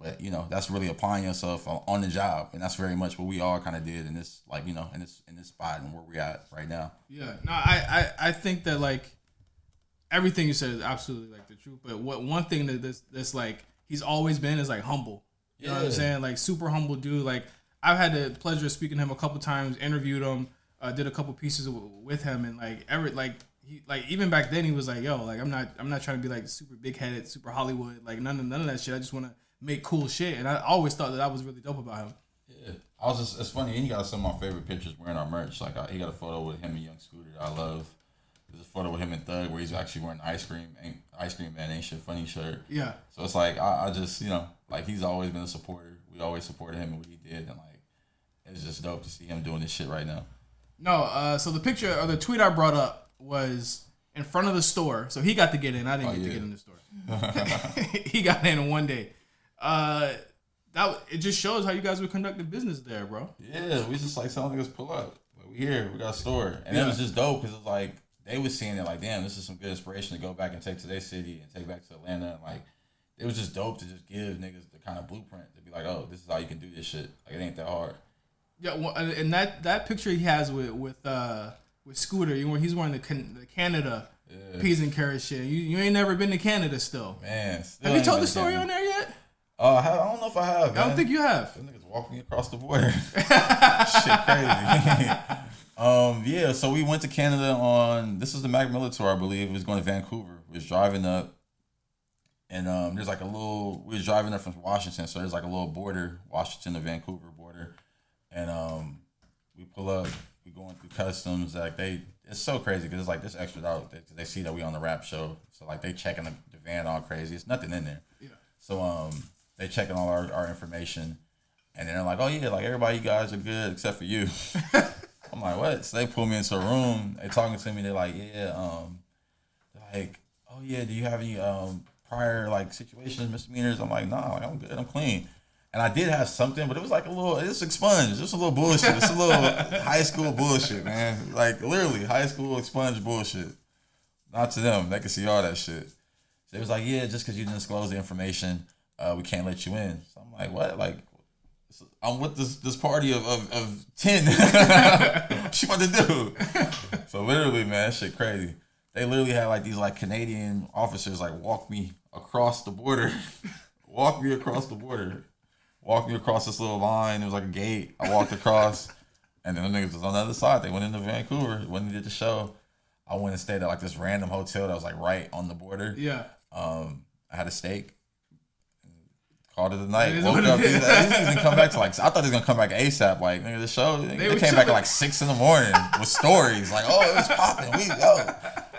But, you know, that's really applying yourself on the job. And that's very much what we all kind of did in this, like, you know, in this spot and where we're at right now. Yeah. No, I think that, like, everything you said is absolutely, like, the truth. But one thing that's like, he's always been is, like, humble. You know what I'm saying? Like, super humble dude. Like, I've had the pleasure of speaking to him a couple times, interviewed him, did a couple pieces with him. And, like, even back then he was like, yo, like, I'm not trying to be, like, super big-headed, super Hollywood. Like, none of that shit. I just want to make cool shit, and I always thought that was really dope about him. Yeah, it's funny, and he got some of my favorite pictures wearing our merch. Like he got a photo with him and Young Scooter that I love. There's a photo with him and Thug where he's actually wearing ice cream man ain't shit funny shirt. Yeah. So it's like I just, you know, like he's always been a supporter. We always supported him and what he did, and like it's just dope to see him doing this shit right now. No, so the picture or the tweet I brought up was in front of the store, so he got to get in. I didn't get to get in the store. He got in one day. It just shows how you guys would conduct the business there, bro. Yeah, we just like telling niggas pull up. Like, we here, we got a store, and it was just dope because it's like they was seeing it like, damn, this is some good inspiration to go back and take to their city and take back to Atlanta. And like, it was just dope to just give niggas the kind of blueprint to be like, oh, this is how you can do this shit. Like, it ain't that hard. Yeah, well, and that picture he has with Scooter, he's wearing the Canada Peas and Carrots shit. You ain't never been to Canada still. Man, have you told the story on there yet? I don't know if I have. I don't think you have. Them niggas walk me across the border. Shit, crazy. Yeah. So we went to Canada on. This is the Mac Miller tour, I believe. We was going to Vancouver. We was driving up, and there's like a little. We was driving up from Washington, so there's like a little border, Washington to Vancouver border, and we pull up. We going through customs. Like it's so crazy because it's like this extra out. They see that we on the rap show, so like they checking the van all crazy. It's nothing in there. Yeah. So they checking all our information, and then they're like, oh yeah, like everybody, you guys are good except for you. I'm like, what? So they pull me into a room. They talking to me. They're like, yeah, they're like, oh yeah, do you have any prior like situations, misdemeanors? I'm like, nah, like, I'm good, I'm clean. And I did have something, but it was like it's expunged. Just a little bullshit. It's a little high school bullshit, man. Like literally high school expunged bullshit. Not to them. They can see all that shit. So it was like, yeah, just because you didn't disclose the information, we can't let you in. So I'm like, what? Like, I'm with this party of 10. What you about to do? So literally, man, that shit crazy. They literally had like these like Canadian officers like walk me across the border. Walk me across the border. Walk me across this little line. It was like a gate. I walked across, and then the niggas was on the other side. They went into Vancouver. When they did the show, I went and stayed at like this random hotel that was like right on the border. Yeah. I had a steak. Called it a night. Woke up. These niggas didn't come back to like. I thought they was gonna come back ASAP. Like nigga, the show. They came back at like 6 in the morning with stories. Like, oh, it was popping.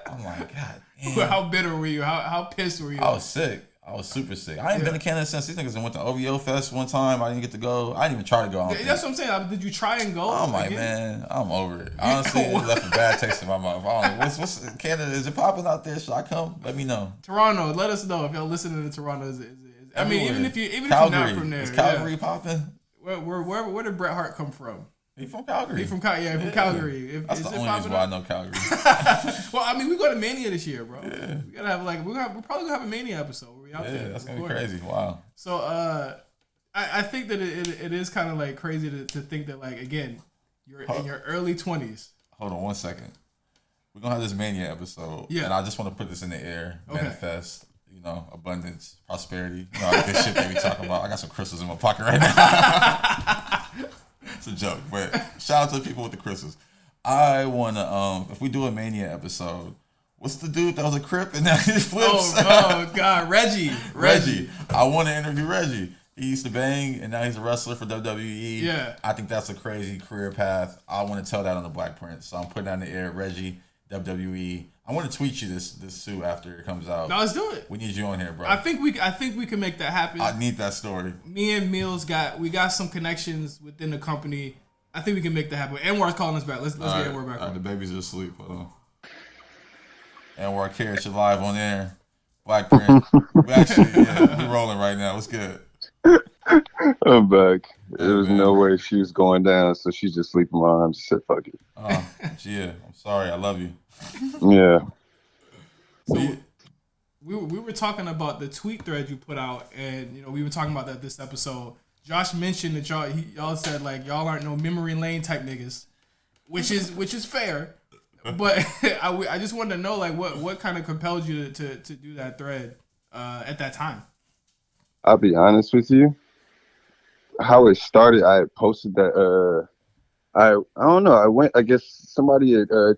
I'm like, God damn. How bitter were you? How pissed were you? I was sick. I was super sick. I ain't been to Canada since. These niggas went to OVO Fest one time. I didn't get to go. I didn't even try to go. That's what I'm saying. Did you try and go? I'm like, man, I'm over it. Honestly, it left a bad taste in my mouth. I don't know. What's Canada? Is it popping out there? Should I come? Let me know. Toronto. Let us know if y'all listening to Toronto. I mean, even if you're not from there. Is Calgary popping? Where did Bret Hart come from? He from Calgary. From Calgary. That's the only reason why I know Calgary. Well, I mean, we go to Mania this year, bro. Yeah. We gotta have we're probably gonna have a Mania episode where we out there. Yeah, that's gonna be crazy. Wow. So I think that it is kind of like crazy to think that like again, you're in your early 20s. Hold on 1 second. We're gonna have this Mania episode. Yeah. And I just want to put this in the air. Okay. Manifest. You know, abundance, prosperity. You know, like this shit they be talking about. I got some crystals in my pocket right now. It's a joke, but shout out to the people with the crystals. I wanna if we do a Mania episode, what's the dude that was a Crip and now he flips? Oh God, Reggie. I want to interview Reggie. He used to bang and now he's a wrestler for WWE. Yeah. I think that's a crazy career path. I want to tell that on the BlkPrint. So I'm putting that in the air. Reggie, WWE. I want to tweet you this suit after it comes out. No, let's do it. We need you on here, bro. I think we can make that happen. I need that story. Me and Mills got some connections within the company. I think we can make that happen. Anwar's calling us back. Let's get Anwar back. All right, the baby's asleep. Hold on. Anwar Carrots, you're live on air. BlkPrint. We actually, we rolling right now. What's good? I'm back. There was no way she was going down, so she just sleep in my arms. She said, fuck it. Oh, Gia, I'm sorry. I love you. Yeah. So we were talking about the tweet thread you put out, and we were talking about that this episode. Josh mentioned that y'all said like y'all aren't no memory lane type niggas, which is fair. But I just wanted to know like what kind of compelled you to do that thread at that time. I'll be honest with you. How it started, I posted that. I don't know. I guess somebody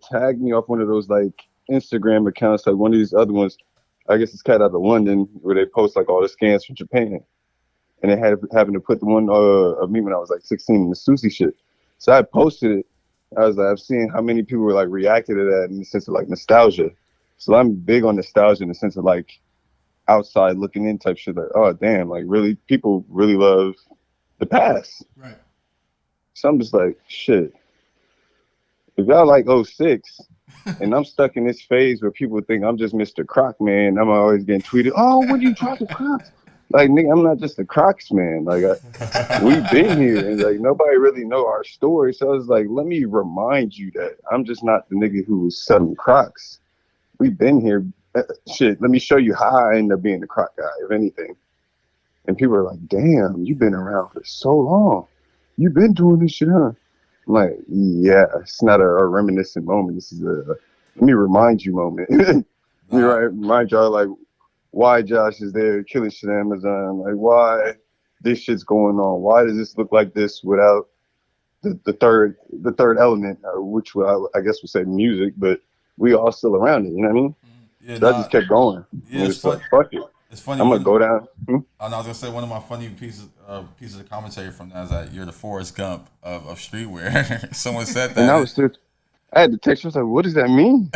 tagged me off one of those like Instagram accounts, like one of these other ones. I guess it's cat out of London where they post like all the scans from Japan, and they having to put the one of me when I was like 16 in the sushi shit. So I posted it. I was like, I've seen how many people were like reacted to that in the sense of like nostalgia. So I'm big on nostalgia in the sense of like outside looking in type shit. Like, oh damn, like really people really love the past. Right. So I'm just like, shit. If y'all like 06, and I'm stuck in this phase where people think I'm just Mr. Croc man, I'm always getting tweeted, oh, what are you dropping Crocs? Like, nigga, I'm not just a Crocs man. Like, we've been here, and like nobody really know our story. So I was like, let me remind you that I'm just not the nigga who was selling Crocs. We've been here. Shit, let me show you how I ended up being the Croc guy, if anything. And people are like, damn, you've been around for so long. You've been doing this shit, huh? I'm like, yeah, it's not a reminiscent moment. This is a let me remind you moment. Let me remind y'all, like, why Josh is there killing shit on Amazon, like why this shit's going on. Why does this look like this without the third element, which I guess would say music, but we all still around it. You know what I mean? Yeah, So I just kept going. Yeah, it's like, fuck it. It's funny. I'm gonna go down. I was gonna say one of my funny pieces of commentary from that is that you're the Forrest Gump of streetwear. Someone said that. And I had to text her. I was like, what does that mean?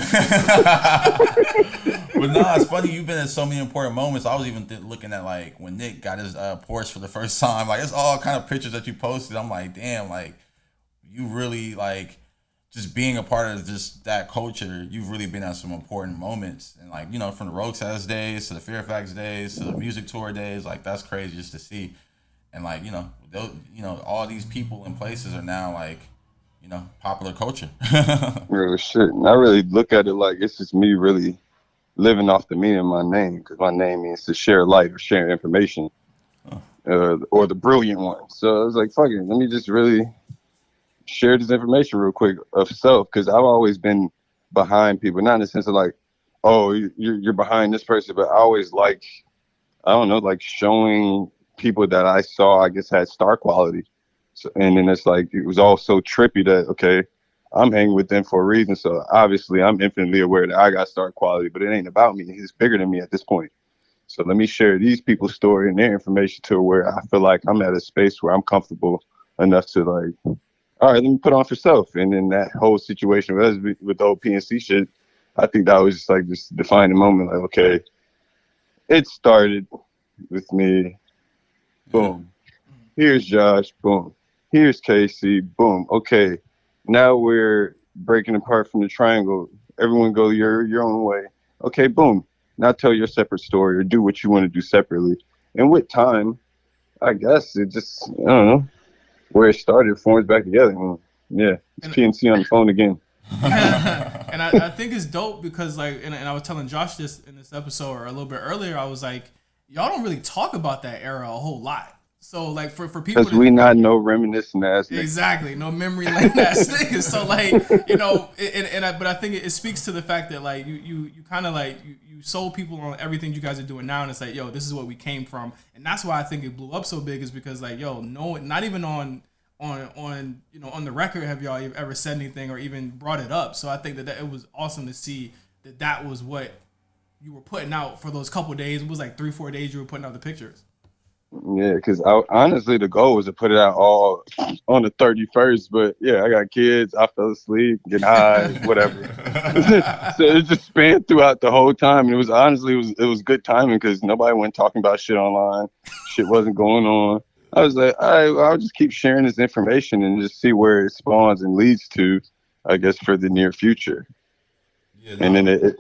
But no, it's funny. You've been in so many important moments. I was even looking at like when Nick got his Porsche for the first time. Like it's all kind of pictures that you posted. I'm like, damn, like you really like just being a part of just that culture. You've really been at some important moments, and like from the Rogue Test days to the Fairfax days to the music tour days. Like that's crazy just to see, and like all these people and places are now like popular culture. Real shit. And I really look at it like it's just me really living off the meaning of my name, because my name means to share light or share information, or the brilliant one. So I was like, fuck it, let me just really share this information real quick of self, because I've always been behind people, not in the sense of like, oh, you're behind this person, but I always like, I don't know, like showing people that I saw, I guess, had star quality. So, and then it's like, it was all so trippy that, okay, I'm hanging with them for a reason. So obviously I'm infinitely aware that I got star quality, but it ain't about me. He's bigger than me at this point. So let me share these people's story and their information to where I feel like I'm at a space where I'm comfortable enough to like, all right, let me put on for self. And then that whole situation with the old PNC shit, I think that was just like this defining moment. Like, okay, it started with me. Boom. Here's Josh. Boom. Here's Casey. Boom. Okay. Now we're breaking apart from the triangle. Everyone go your own way. Okay, boom. Now tell your separate story or do what you want to do separately. And with time, I guess it just, I don't know, where it started forms back together. Yeah, it's PNC on the phone again. And I think it's dope because like, and I was telling Josh this in this episode or a little bit earlier, I was like, y'all don't really talk about that era a whole lot. So like for people, because we not no reminiscent ass niggas. Exactly, no memory lane ass niggas. So like but I think it speaks to the fact that like you kind of like you sold people on everything you guys are doing now, and it's like, yo, this is what we came from, and that's why I think it blew up so big, is because like, yo, no, not even on the record have y'all ever said anything or even brought it up. So I think that it was awesome to see that was what you were putting out for those couple days. It was like 3-4 days you were putting out the pictures. Yeah, because honestly, the goal was to put it out all on the 31st. But yeah, I got kids. I fell asleep, getting high, whatever. So it just spanned throughout the whole time. And it was honestly, it was good timing because nobody went talking about shit online. Shit wasn't going on. I was like, I'll just keep sharing this information and just see where it spawns and leads to, I guess, for the near future. Yeah, no.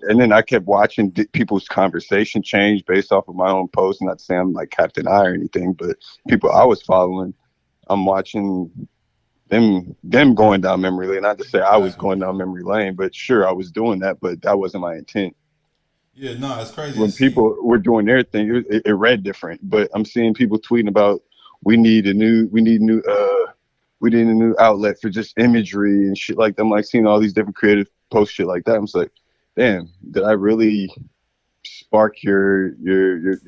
And then I kept watching people's conversation change based off of my own posts. Not to say I'm like Captain I or anything, but people I was following, I'm watching them going down memory lane. Not to say I was going down memory lane, but sure, I was doing that, but that wasn't my intent. Yeah, no, it's crazy. When people were doing their thing, it read different. But I'm seeing people tweeting about we need a new outlet for just imagery and shit like that. I'm like seeing all these different creative post shit like that. I'm just like, damn, did I really spark your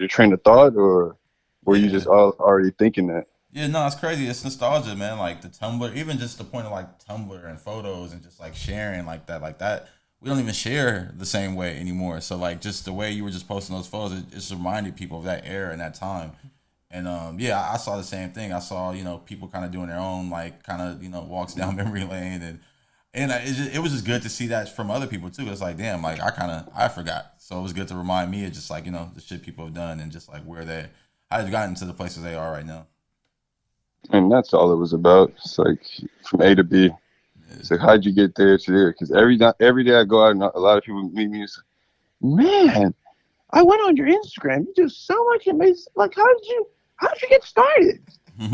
train of thought, or were you just already thinking that? Yeah, no, it's crazy. It's nostalgia, man. Like the Tumblr, even just the point of like Tumblr and photos and just like sharing like that. We don't even share the same way anymore. So like just the way you were just posting those photos, it just reminded people of that era and that time. And yeah, I saw the same thing. I saw people kind of doing their own like kind of walks down memory lane, and it was just good to see that from other people too. It's like, damn, like I forgot. So it was good to remind me of just like the shit people have done and just like how they've gotten to the places they are right now. And that's all it was about. It's like from A to B. It's like, how'd you get there to there? Because every day I go out and a lot of people meet me. It's like, man, I went on your Instagram. You do so much amazing. Like, how did you get started? I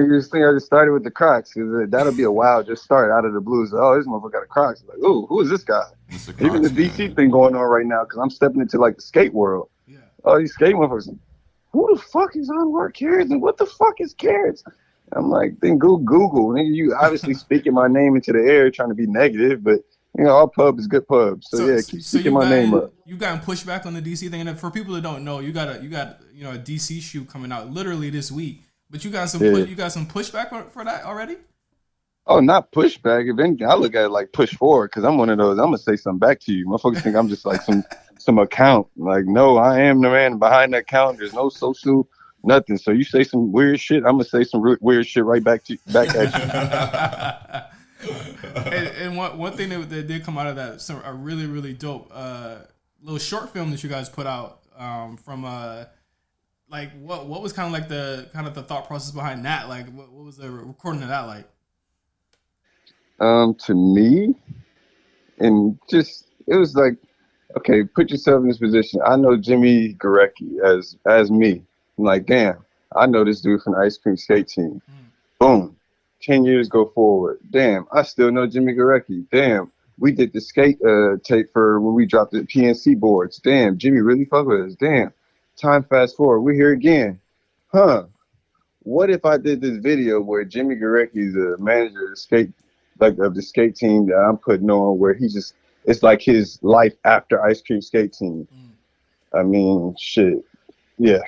just think I just started with the Crocs, because that'll be a wild just start out of the blues. Oh, this motherfucker got a Crocs. Like, ooh, who is this guy? Even the DC thing going on right now, because I'm stepping into like the skate world. Yeah. Oh, these skate motherfuckers. Who the fuck is Anwar Carrots, and what the fuck is Carrots? I'm like, then Google. Nigga, you obviously speaking my name into the air trying to be negative, but You know, all pub is good pub. So yeah, keep speaking my name up. You gotten pushback on the DC thing, and for people that don't know, you got a DC shoe coming out literally this week. But you got some pushback for that already. Oh, not pushback. If anything, I look at it like push forward because I'm one of those. I'm gonna say something back to you. Motherfuckers think I'm just like some account. Like, no, I am the man behind that account. There's no social nothing. So you say some weird shit, I'm gonna say some weird shit right back at you. and one thing that did come out of that, a really really dope little short film that you guys put out from like what was kind of the thought process behind that? Like what was the recording of that like? To me, and just it was like, okay, put yourself in this position. I know Jimmy Garecki as me. I'm like, damn, I know this dude from the ice cream skate team. Boom. 10 years go forward. Damn, I still know Jimmy Garecki. Damn, we did the skate tape for when we dropped the PNC boards. Damn, Jimmy really fuck with us. Damn, time fast forward. We're here again. Huh. What if I did this video where Jimmy Garecki is a manager of the skate, of the skate team that I'm putting on, where it's like his life after ice cream skate team. I mean, shit. Yeah.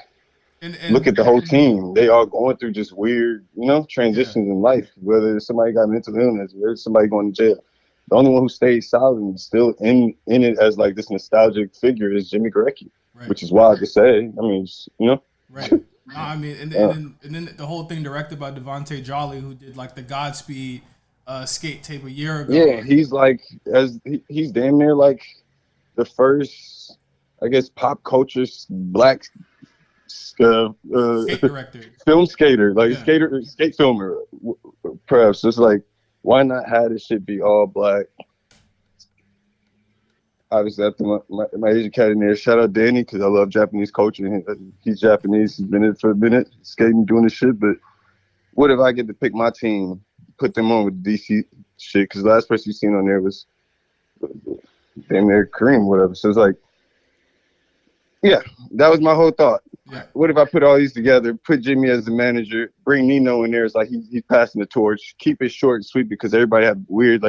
And look at the whole team. They all going through just weird, transitions in life. Whether somebody got mental illness, whether somebody going to jail. The only one who stays solid and still in it as like this nostalgic figure is Jimmy Garecki, which is wild to say. I mean, Right. No, I mean, and then the whole thing directed by Devontae Jolly, who did like the Godspeed skate tape a year ago. Yeah, he's like he's damn near like the first, I guess, pop culture black skate director, film skater, like skate filmer. Perhaps it's like, why not have this shit be all black? Obviously, after my Asian cat in there, shout out Danny because I love Japanese culture. He's Japanese. He's been in it for a minute, skating, doing this shit. But what if I get to pick my team, put them on with DC shit? Because the last person you seen on there was damn near Kareem, whatever. So it's like, yeah, that was my whole thought. Yeah. What if I put all these together, put Jimmy as the manager, bring Nino in there? It's like he's passing the torch. Keep it short and sweet because everybody have weird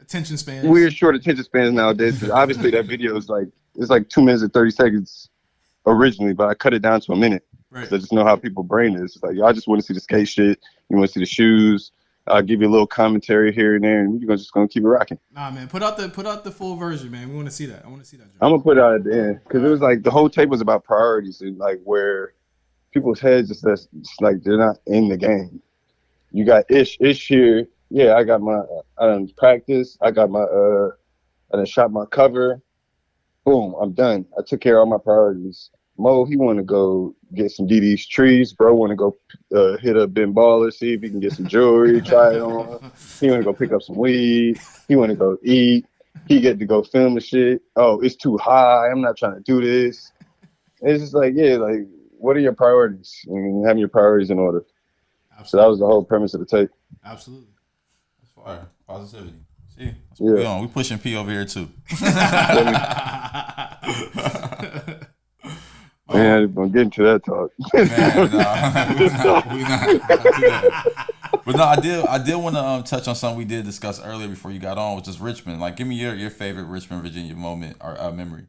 attention spans. Weird short attention spans nowadays. Obviously, that video is it's like 2 minutes and 30 seconds originally, but I cut it down to a minute. Right. I just know how people brain is. It's like, y'all just want to see the skate shit. You want to see the shoes. I'll give you a little commentary here and there, and we're just gonna keep it rocking. Nah, man, put out the full version, man. We want to see that. I want to see that. I'm gonna put it out at the end because it was like the whole tape was about priorities and like where people's heads just like they're not in the game. You got Ish here. Yeah, I got I done practice. I got I done shot my cover. Boom, I'm done. I took care of all my priorities. Mo, he want to go get some DD's trees. Bro want to go hit up Ben Baller, see if he can get some jewelry, try it on. He want to go pick up some weed. He want to go eat. He get to go film the shit. Oh, it's too high. I'm not trying to do this. It's just like, yeah, like, what are your priorities? And having your priorities in order. Absolutely. So that was the whole premise of the tape. Absolutely. That's fire. Positivity. See? That's what we on. We pushing P over here, too. Man, I'm getting to that talk. Man, we not do that. But no, I did want to touch on something we did discuss earlier before you got on, which is Richmond. Like, give me your favorite Richmond, Virginia moment or memory.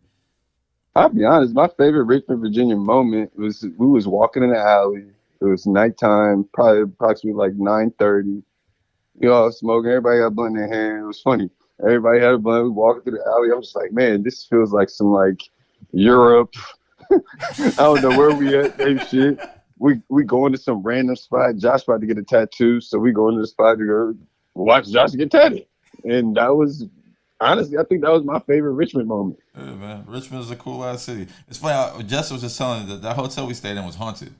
I'll be honest, my favorite Richmond, Virginia moment was we was walking in the alley. It was nighttime, probably approximately like 9:30. We all smoking. Everybody got a blunt in their hand. It was funny. Everybody had a blunt. We walking through the alley. I was just like, man, this feels like some like Europe. I don't know where we at, same shit. We going to some random spot. Josh about to get a tattoo, so we going to the spot to go watch Josh get tatted. And that was, honestly, I think that was my favorite Richmond moment. Yeah, man. Richmond is a cool ass city. It's funny, Jess was just telling me that hotel we stayed in was haunted.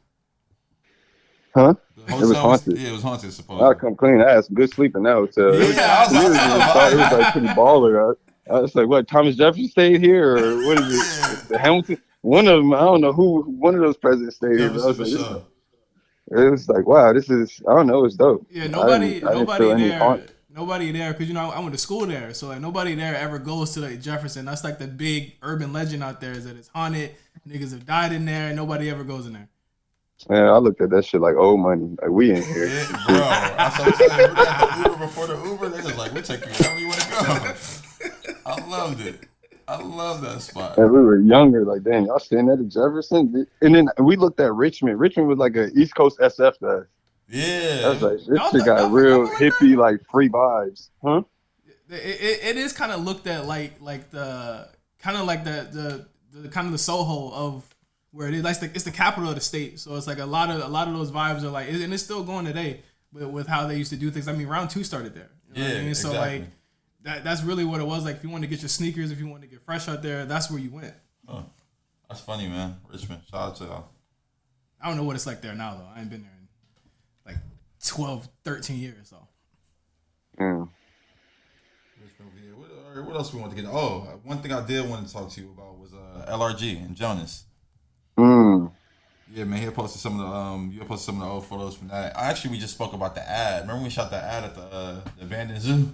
Huh? It was haunted. Yeah, it was haunted, supposedly. I'll come clean. I had some good sleep in that hotel. Yeah, it was like pretty baller. I was like, what, Thomas Jefferson stayed here? Or what is it? The Hamilton? One of them, I don't know who, one of those presidents stayed here. But I was like, it was like, wow, this is, I don't know, it's dope. Yeah, nobody there, because, I went to school there. So, like, nobody there ever goes to, like, Jefferson. That's, like, the big urban legend out there is that it's haunted. Niggas have died in there. Nobody ever goes in there. Man, I looked at that shit like old money. Like, we in here. Yeah, bro. I saw we got the Uber before the Uber. They're just like, we'll take you wherever you want to go. I loved it. I love that spot. And we were younger, like, damn, y'all staying at the Jefferson? And then we looked at Richmond. Richmond was like an East Coast SF to us. I was Yeah. like, this shit got real hippie, like free vibes, huh? It is kind of looked at like the kind of like the kind of the Soho of where it is. Like it's the capital of the state, so it's like a lot of those vibes are like, and it's still going today with how they used to do things. I mean, Round 2 started there. You know what I mean? Exactly. So like that's really what it was. Like if you wanted to get your sneakers, if you wanted to get fresh out there, that's where you went. Oh, that's funny, man. Richmond, shout out to y'all. I don't know what it's like there now though. I ain't been there in like 12, 13 years. So. Yeah. What else we want to get? Oh, one thing I did want to talk to you about was LRG and Jonas. Yeah, man, he posted some of the you posted some of the old photos from that. Actually, we just spoke about the ad. Remember when we shot that ad at the abandoned zoo?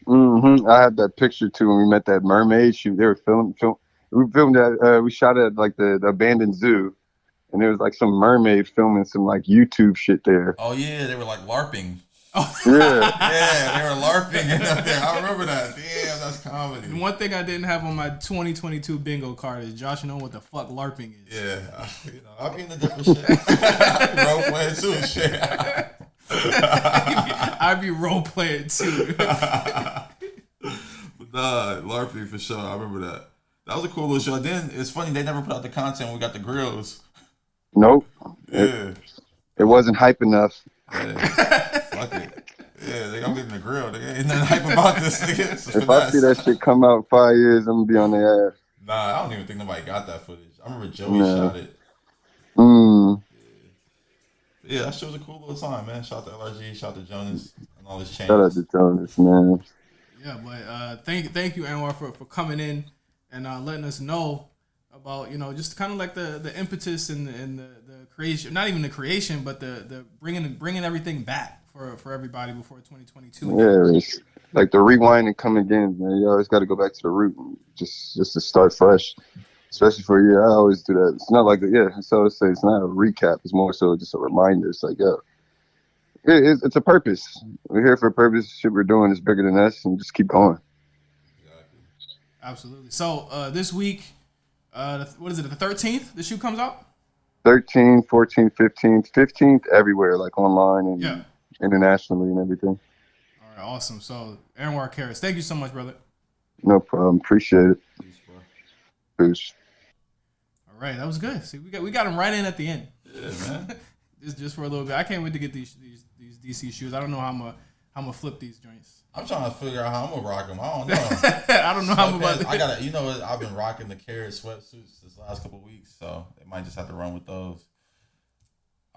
I had that picture too when we met that mermaid. They were filming. We filmed that. We shot at like the abandoned zoo, and there was like some mermaid filming some like YouTube shit there. Oh yeah, they were like LARPing. Yeah. Yeah, they were LARPing up there. I remember that. Damn, that's comedy. One thing I didn't have on my 2022 bingo card is Josh know what the fuck LARPing is. Yeah, I'll be in the different shit. Role playing too and shit. I'd be role playing too. But nah, LARPing for sure. I remember that. That was a cool little show. Then it's funny they never put out the content when we got the grills. Nope. Yeah. It wasn't hype enough. Yeah. Fuck it. Yeah, I'm getting the grill. There ain't nothing hype about this. Nigga. If I see that shit come out 5 years, I'm gonna be on their ass. Nah, I don't even think nobody got that footage. I remember Joey shot it. Yeah, that shit was a cool little time, man. Shout out to LRG, shout out to Jonas, and all his chains. Shout out to Jonas, man. Yeah, but thank you, Anwar, for coming in and letting us know about, just kind of like the impetus and the creation, not even the creation, but the bringing everything back for everybody before 2022. Yeah, it's like the rewind and come again, man. You always got to go back to the root, just to start fresh. Especially for a year, I always do that. It's not like so it's not a recap. It's more so just a reminder. It's like, it's a purpose. We're here for a purpose. Shit we're doing is bigger than us, and just keep going. Absolutely. So this week, what is it? The 13th, the shoe comes out. 13th, 14th, 15th, 15th, everywhere, like online and internationally and everything. All right, awesome. So Anwar Carrots, thank you so much, brother. No problem. Appreciate it. Peace. All right, that was good. See, we got him right in at the end. Yeah, man. just for a little bit. I can't wait to get these DC shoes. I don't know how I'm gonna flip these joints. I'm trying to figure out how I'm gonna rock them. I don't know. I don't know how I'm about. I gotta. You know what? I've been rocking the Carrot sweatsuits this last couple of weeks, so it might just have to run with those.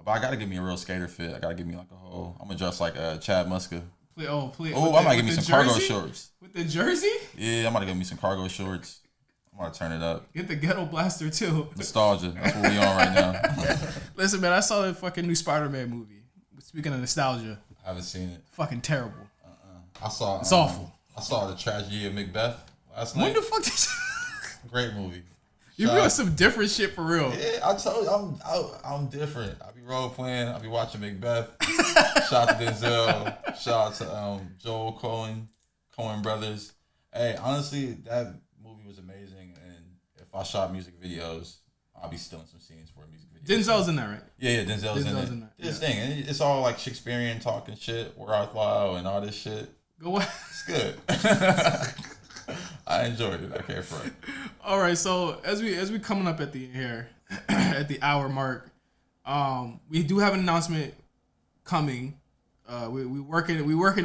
But I gotta give me a real skater fit. I gotta give me like a whole. I'm gonna dress like Chad Muska. Please. Oh, I might give me some cargo shorts. With the jersey? Yeah, I'm gonna give me some cargo shorts. I'm gonna turn it up. Get the ghetto blaster too. Nostalgia. That's what we on right now. Listen, man, I saw the fucking new Spider-Man movie. Speaking of nostalgia, I haven't seen it. Fucking terrible. I saw. It's awful. I saw the tragedy of Macbeth last night. When the fuck did Great movie. you doing some different shit for real? Yeah, I told you I'm different. I be role playing. I be watching Macbeth. Shout out to Denzel. Shout out to Joel Coen brothers. Hey, honestly, that movie was amazing. And if I shot music videos, I'll be stealing some scenes for a music video. Denzel's in that, right? Yeah, Denzel's in it. This thing, and it's all like Shakespearean talking shit, Worthwhile, and all this shit. Go on. It's good. I enjoyed it. I can't front. All right, so as we coming up at the here at the hour mark, we do have an announcement coming. We working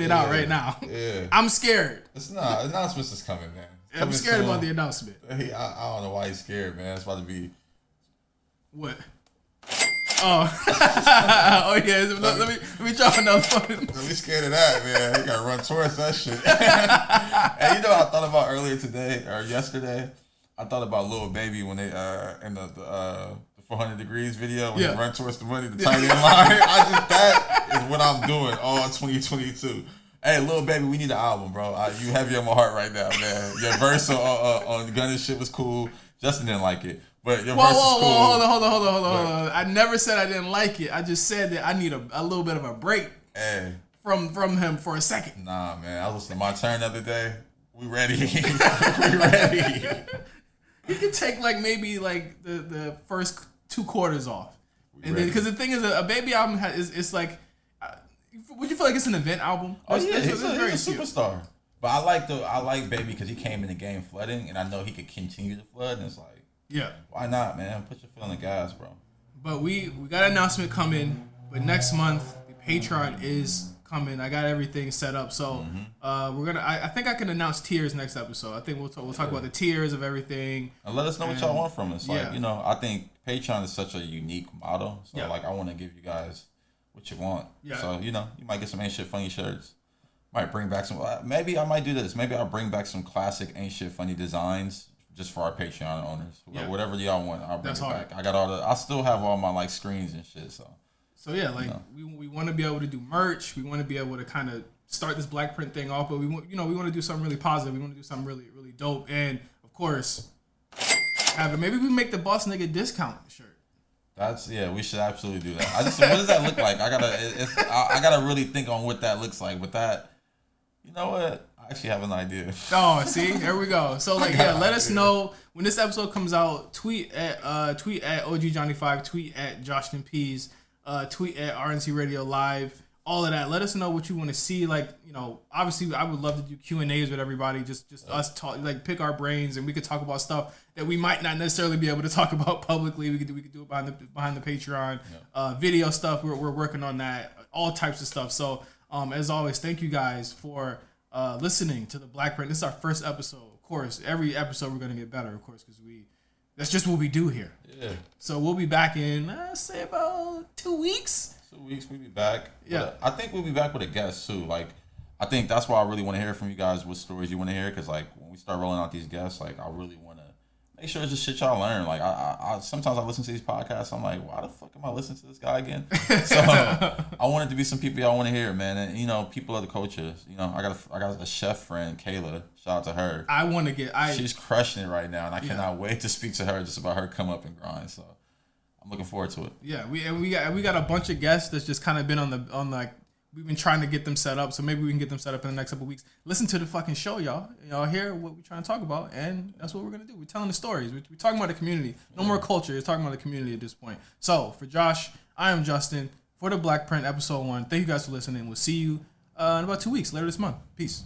it out right now. Yeah, I'm scared. It's not announcements is coming, man. I'm scared about the announcement. I don't know why he's scared, man. It's about to be what? Oh, oh yeah. Let me drop another one. Don't be scared of that, man. You gotta run towards that shit. Hey, you know what I thought about earlier today or yesterday? I thought about Lil Baby when they in the 400 Degrees video when they run towards the money, the tight end line. That is what I'm doing all 2022. Hey, Lil Baby, we need an album, bro. You heavy on my heart right now, man. Your verse on Gun and shit was cool. Justin didn't like it. But your verse is cool. Hold on. I never said I didn't like it. I just said that I need a little bit of a break from him for a second. Nah, man. I was listening to My Turn the other day. We ready. We ready. You can take like maybe like the first 2 quarters off, and then because the thing is, a baby album it's like, would you feel like it's an event album? Oh yeah, he's a very superstar. But I like Baby because he came in the game flooding, and I know he could continue to flood. And it's like, yeah, why not, man? Put your foot on the gas, bro. But we got an announcement coming. But next month the Patreon is coming. I got everything set up, so we're gonna. I think I can announce tiers next episode. I think we'll talk about the tiers of everything. And let us know what y'all want from us. Like yeah. you know, I think Patreon is such a unique model. So Yeah. like, I want to give you guys what you want. Yeah. So you know, you might get some Ain't Shit Funny shirts. Might bring back some. Maybe I might do this. Maybe I'll bring back some classic Ain't Shit Funny designs just for our Patreon owners. Yeah. Whatever y'all want, I'll bring That's it hard. back. I got all the. I still have all my like screens and shit. So yeah, like we want to be able to do merch. We want to be able to kind of start this BlkPrint thing off, but we want we want to do something really positive. We want to do something really really dope, and of course, maybe we make the boss nigga discount shirt. We should absolutely do that. What does that look like? I gotta really think on what that looks like. But that, you know what? I actually have an idea. Oh, see, there we go. So like, let us know when this episode comes out. Tweet at OGJohnny5, tweet at JoshtonPeas, tweet at RNC Radio Live. All of that. Let us know what you want to see. Like, obviously, I would love to do Q&As with everybody. Just us talk, like pick our brains, and we could talk about stuff that we might not necessarily be able to talk about publicly. We could do it behind the Patreon. Video stuff. We're working on that. All types of stuff. So as always, thank you guys for listening to the BlkPrint. This is our first episode. Of course, every episode we're gonna get better. Of course, because that's just what we do here. Yeah. So we'll be back in say about 2 weeks. 2 weeks, we'll be back. Yeah. I think we'll be back with a guest too. Like, I think that's why I really want to hear from you guys what stories you want to hear. Because like when we start rolling out these guests, like I really want to make sure it's just shit y'all learn. Like I sometimes I listen to these podcasts, I'm like, why the fuck am I listening to this guy again? So I want it to be some people y'all want to hear, man. And people are the cultures. I got a chef friend, Kayla. Shout out to her. I want to she's crushing it right now, and I cannot wait to speak to her just about her come up and grind. So I'm looking forward to it. Yeah, we got a bunch of guests that's just kind of been on like we've been trying to get them set up, so maybe we can get them set up in the next couple of weeks. Listen to the fucking show, y'all. Y'all hear what we're trying to talk about, and that's what we're gonna do. We're telling the stories. We're talking about the community. No more culture. We're talking about the community at this point. So for Josh, I am Justin for the BlkPrint episode 1. Thank you guys for listening. We'll see you in about 2 weeks later this month. Peace.